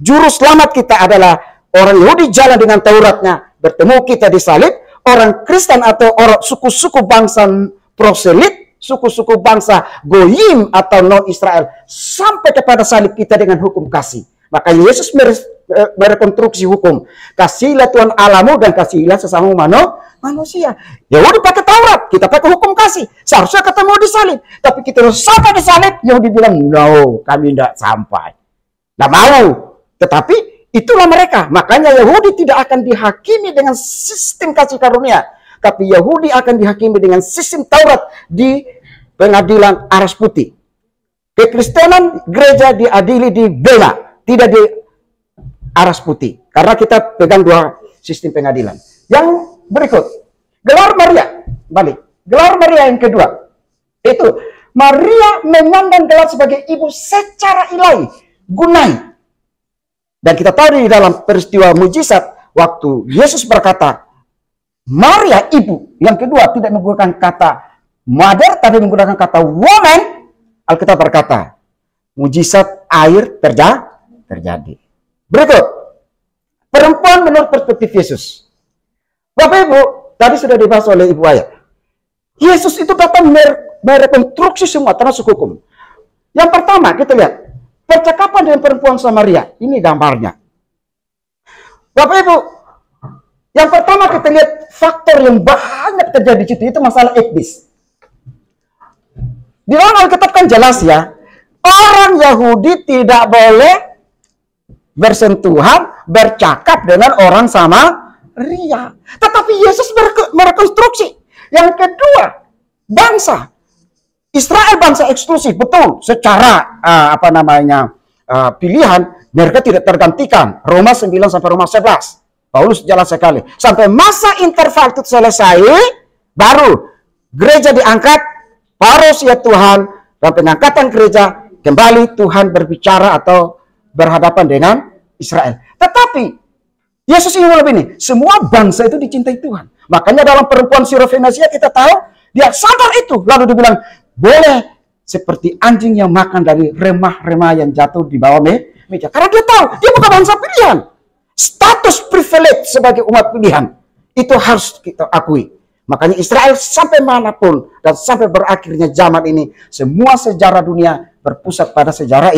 juru selamat kita adalah orang Yahudi jalan dengan Tauratnya, bertemu kita di salib, orang Kristen atau orang suku-suku bangsa proselit, suku-suku bangsa Goyim atau non-Israel sampai kepada salib kita dengan hukum kasih. Maka Yesus merekonstruksi hukum. Kasihilah Tuhan Allahmu dan kasihilah sesama manusia. Yahudi pakai Taurat, kita pakai hukum kasih. Seharusnya ketemu di salib. Tapi kita harus sampai di salib, Yahudi bilang, no, kami tidak sampai. Tidak mau. Tetapi itulah mereka. Makanya Yahudi tidak akan dihakimi dengan sistem kasih karunia. Tapi Yahudi akan dihakimi dengan sistem Taurat di pengadilan Aras Putih. Kekristenan gereja diadili di Bema, tidak di Aras Putih. Karena kita pegang dua sistem pengadilan. Yang berikut, gelar Maria, balik. Gelar Maria yang kedua, itu Maria menyandang gelar sebagai ibu secara ilahi, gunai. Dan kita tahu di dalam peristiwa mujizat, waktu Yesus berkata, Maria ibu, yang kedua tidak menggunakan kata mother, tapi menggunakan kata woman. Alkitab berkata, mujizat air terjadi. Berikut, perempuan menurut perspektif Yesus. Bapak Ibu, tadi sudah dibahas oleh Ibu Ayah. Yesus itu datang merekonstruksi semua termasuk hukum. Yang pertama, kita lihat percakapan dengan perempuan Samaria. Ini gambarnya. Bapak Ibu, yang pertama kita lihat faktor yang banyak terjadi di situ, itu masalah etnis. Di dalam Alkitab kan jelas ya, orang Yahudi tidak boleh bersentuhan, bercakap dengan orang Samaria. Tetapi Yesus merekonstruksi. Yang kedua, bangsa Israel bangsa eksklusif, betul. Secara pilihan mereka tidak tergantikan. Roma 9 sampai Roma 11. Paulus jelas sekali. Sampai masa interval itu selesai, baru gereja diangkat. Paros ya Tuhan, dan pengangkatan gereja kembali Tuhan berbicara atau berhadapan dengan Israel. Tetapi Yesus ingin lebih ini, semua bangsa itu dicintai Tuhan. Makanya dalam perempuan Sirofenasia kita tahu dia sadar itu, lalu dibilang boleh seperti anjing yang makan dari remah-remah yang jatuh di bawah meja. Karena dia tahu dia bukan bangsa pilihan. Status privilege sebagai umat pilihan itu harus kita akui. Makanya Israel sampai manapun dan sampai berakhirnya zaman ini, semua sejarah dunia berpusat pada sejarah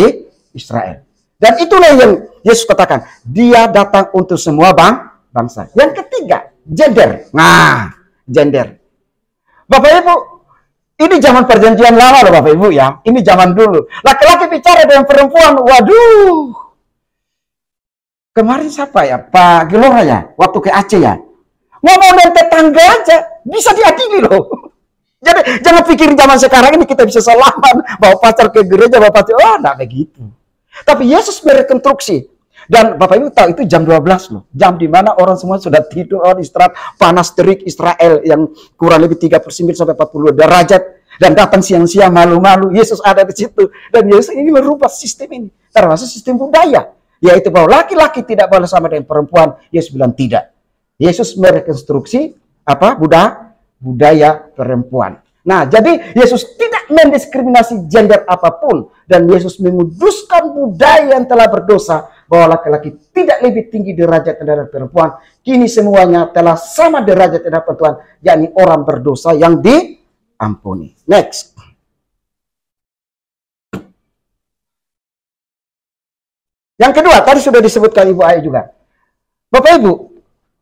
Israel. Dan itulah yang Yesus katakan, dia datang untuk semua bangsa. Yang ketiga, gender. Nah, gender. Bapak Ibu, ini zaman perjanjian lama loh Bapak Ibu ya. Ini zaman dulu. Laki-laki bicara dengan perempuan, waduh. Kemarin siapa ya? Pak Gelora ya? Waktu ke Aceh ya? Ngomong dengan tetangga aja bisa diadili loh. Jadi jangan pikirin zaman sekarang ini kita bisa selamat bawa pacar ke gereja, bawa pacar. Oh, enggak begitu. Tapi Yesus merekonstruksi. Dan Bapak Ibu tahu itu jam 12 loh. Jam di mana orang semua sudah tidur, orang istirahat, panas terik Israel yang kurang lebih 39 sampai 42 derajat. Dan datang siang-siang malu-malu, Yesus ada di situ. Dan Yesus ini merubah sistem ini. Termasuk sistem budaya. Yaitu bahwa laki-laki tidak boleh sama dengan perempuan. Yesus bilang tidak. Yesus merekonstruksi budaya perempuan. Nah, jadi Yesus tidak mendiskriminasi gender apapun. Dan Yesus menguduskan budaya yang telah berdosa, bahwa laki-laki tidak lebih tinggi derajat dari perempuan. Kini semuanya telah sama derajat dari Tuhan, yakni orang berdosa yang diampuni. Next. Yang kedua, tadi sudah disebutkan Ibu Aya juga. Bapak Ibu,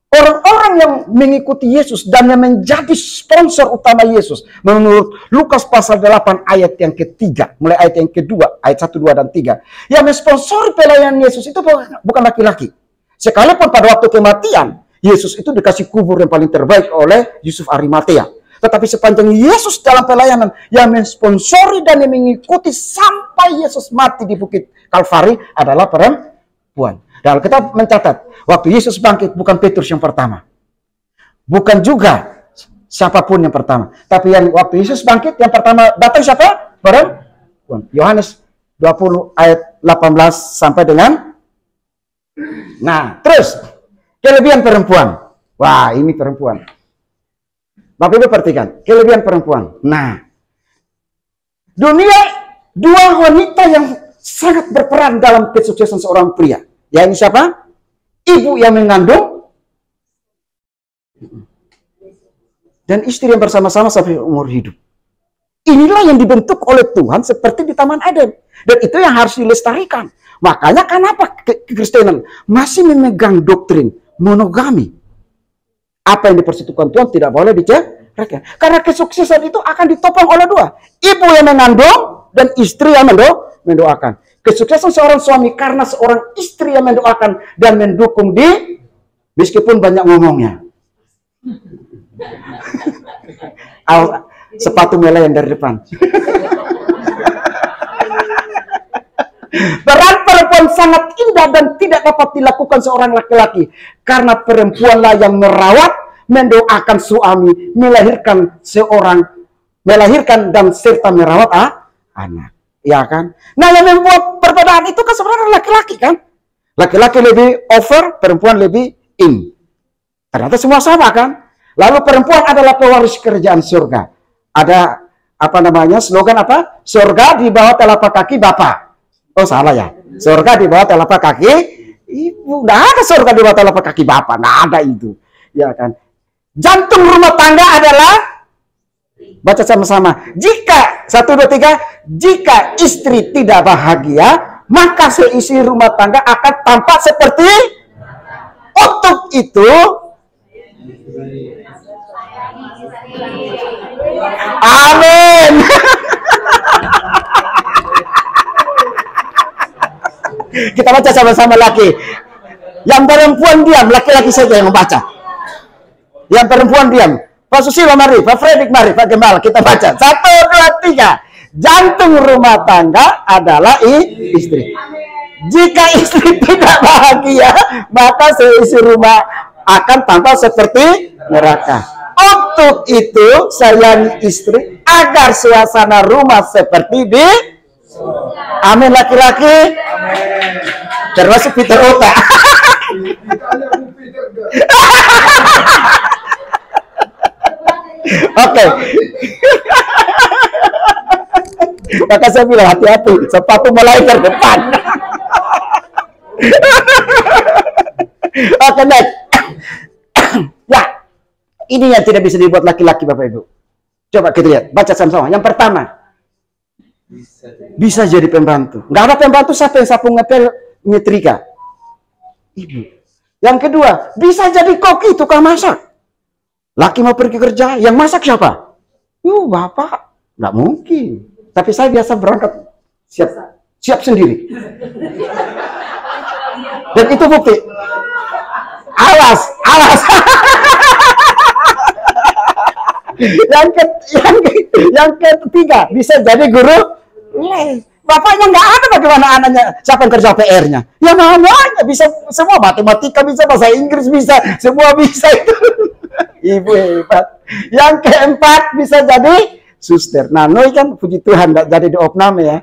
orang-orang yang mengikuti Yesus dan yang menjadi sponsor utama Yesus, menurut Lukas pasal 8 ayat yang ketiga, mulai ayat yang kedua, ayat 1, 2, dan 3, yang mensponsori pelayanan Yesus itu bukan laki-laki. Sekalipun pada waktu kematian, Yesus itu dikasih kubur yang paling terbaik oleh Yusuf Arimatea. Tetapi sepanjang Yesus dalam pelayanan, yang mensponsori dan yang mengikuti sampai Yesus mati di Bukit Kalvari adalah perempuan. Dan kita mencatat, waktu Yesus bangkit bukan Petrus yang pertama. Bukan juga siapapun yang pertama. Tapi yang waktu Yesus bangkit yang pertama datang siapa? Perempuan. Yohanes 20 ayat 18 sampai dengan. Nah, terus kelebihan perempuan. Wah, ini perempuan. Bapak Ibu perhatikan, kelebihan perempuan. Nah, dunia dua wanita yang sangat berperan dalam kesuksesan seorang pria. Ya, ini siapa? Ibu yang mengandung dan istri yang bersama-sama sampai umur hidup. Inilah yang dibentuk oleh Tuhan seperti di Taman Eden. Dan itu yang harus dilestarikan. Makanya kenapa kekristenan masih memegang doktrin monogami. Apa yang dipersatukan Tuhan tidak boleh diceraikan. Karena kesuksesan itu akan ditopang oleh dua. Ibu yang mengandung dan istri yang mendoakan. Kesuksesan seorang suami karena seorang istri yang mendoakan dan mendukung meskipun banyak ngomongnya. Sepatu melayang dari depan. Peran perempuan sangat indah dan tidak dapat dilakukan seorang laki-laki. Karena perempuanlah yang merawat, mendoakan suami, melahirkan dan serta merawat anak. Ya kan? Nah, yang membuat perbedaan itu kan sebenarnya laki-laki kan? Laki-laki lebih over, perempuan lebih in. Ternyata semua sama kan? Lalu perempuan adalah pewaris kerajaan surga. Ada slogan apa? Surga di bawah telapak kaki Bapak. Oh, salah ya. Surga di bawah telapak kaki Ibu. Nggak ada surga di bawah telapak kaki Bapak. Nggak ada itu. Ya kan? Jantung rumah tangga adalah, baca sama-sama. Jika 1, 2, 3, jika istri tidak bahagia, maka seisi rumah tangga akan tampak seperti untuk itu. Amin. Kita baca sama-sama laki. Yang perempuan diam, laki-laki saja yang membaca. Yang perempuan diam. Pak Susilo mari, Pak Fredrik mari, Pak Gembala, kita baca. 1, 2, 3. Jantung rumah tangga adalah istri. Jika istri tidak bahagia, maka seisi rumah akan tampak seperti neraka. Untuk itu, sayangi istri agar suasana rumah seperti di amin laki-laki. Termasuk Peter Ota. Oke. Maka saya bilang hati-hati, sepatu melahirkan depan. Oke, next. Ya, ini yang tidak bisa dibuat laki-laki, Bapak Ibu. Coba kita lihat, baca sama-sama. Yang pertama, bisa jadi pembantu. Nggak ada pembantu, siapa yang sapu ngepel nyetrika? Ibu. Yang kedua, bisa jadi koki, tukang masak. Laki mau pergi kerja, yang masak siapa? Bapak. Nggak mungkin. Tapi saya biasa berangkat siap sendiri. Dan itu bukti. Awas. Yang ketiga, bisa jadi guru les. Bapaknya nggak ada, bagaimana anaknya? Siapa yang kerja PR-nya? Ya namanya bisa semua, matematika bisa, bahasa Inggris bisa, semua bisa itu. Ibu hebat. Yang keempat, bisa jadi suster. Nah, Noi kan puji Tuhan nggak jadi diopname ya.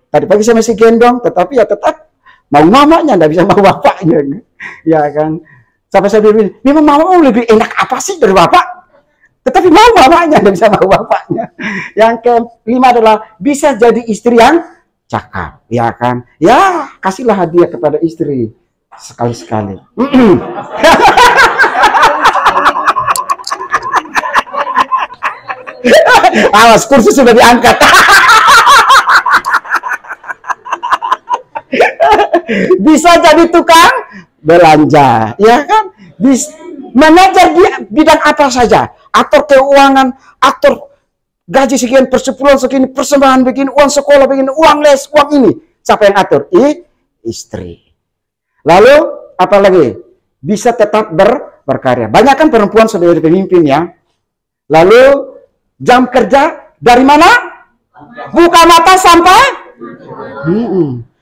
Tadi pagi saya masih gendong, tetapi ya tetap mau mamanya, nggak bisa mau bapaknya. Ya kan. Sampai saya bilang, memang mama lebih enak apa sih dari bapak? Tetapi mau mamanya, nggak bisa mau bapaknya. Yang kelima adalah bisa jadi istri yang cakap. Ya kan. Ya, kasihlah hadiah kepada istri sekali-sekali. Awas, kursi sudah diangkat. Bisa jadi tukang belanja, ya kan? Mengajar dia bidang apa saja, atur keuangan, atur gaji sekian, persepuluhan segini, persembahan begini, uang sekolah begini, uang les, uang ini. Siapa yang atur? Istri. Lalu apa lagi? Bisa tetap berkarya. Banyak kan perempuan sudah jadi pemimpin ya. Lalu jam kerja dari mana? Buka mata sampai.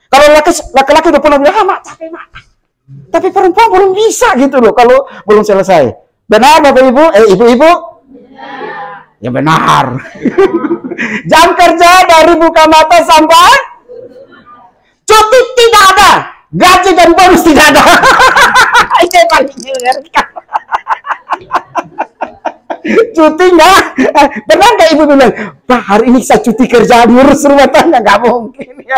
Kalau laki-laki udah pulang bilang, mak capek mak. Tapi perempuan belum bisa gitu loh kalau belum selesai. Benar Bapak Ibu? Ibu-ibu? Ya benar. Jam kerja dari buka mata sampai cuti tidak ada, gaji dan bonus tidak ada. Itu yang paling mengerikan. Cuti nggak? Benar nggak ibu bilang, Pak hari ini saya cuti kerja ngurus rumah tangga? Nggak mungkin ya.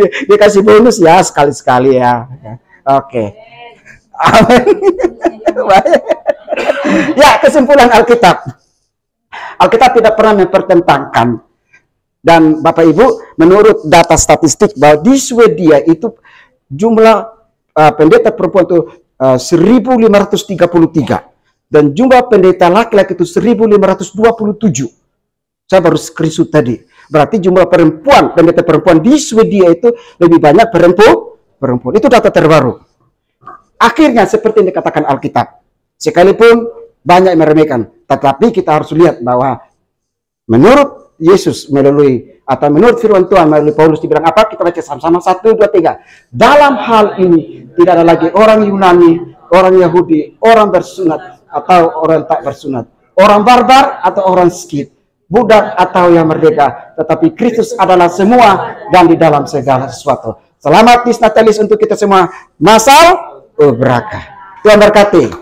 Dia kasih bonus ya sekali-sekali ya. Oke. Amin. Ya, kesimpulan Alkitab. Alkitab tidak pernah mempertentangkan. Dan Bapak Ibu, menurut data statistik bahwa di Swedia itu jumlah pendeta perempuan itu 1533. Dan jumlah pendeta laki-laki itu 1527. Saya baru screenshot tadi. Berarti jumlah perempuan, pendeta perempuan di Swedia itu lebih banyak perempuan. Itu data terbaru. Akhirnya seperti yang dikatakan Alkitab. Sekalipun banyak yang meremehkan. Tetapi kita harus lihat bahwa menurut Yesus melalui atau menurut firman Tuhan melalui Paulus dibilang apa? Kita baca sama-sama 1, 2, 3. Dalam hal ini tidak ada lagi orang Yunani, orang Yahudi, orang bersunat atau orang tak bersunat, orang barbar atau orang skit, budak atau yang merdeka, tetapi Kristus adalah semua dan di dalam segala sesuatu. Selamat Disnatalis untuk kita semua. Masal berkah. Tuhan berkati.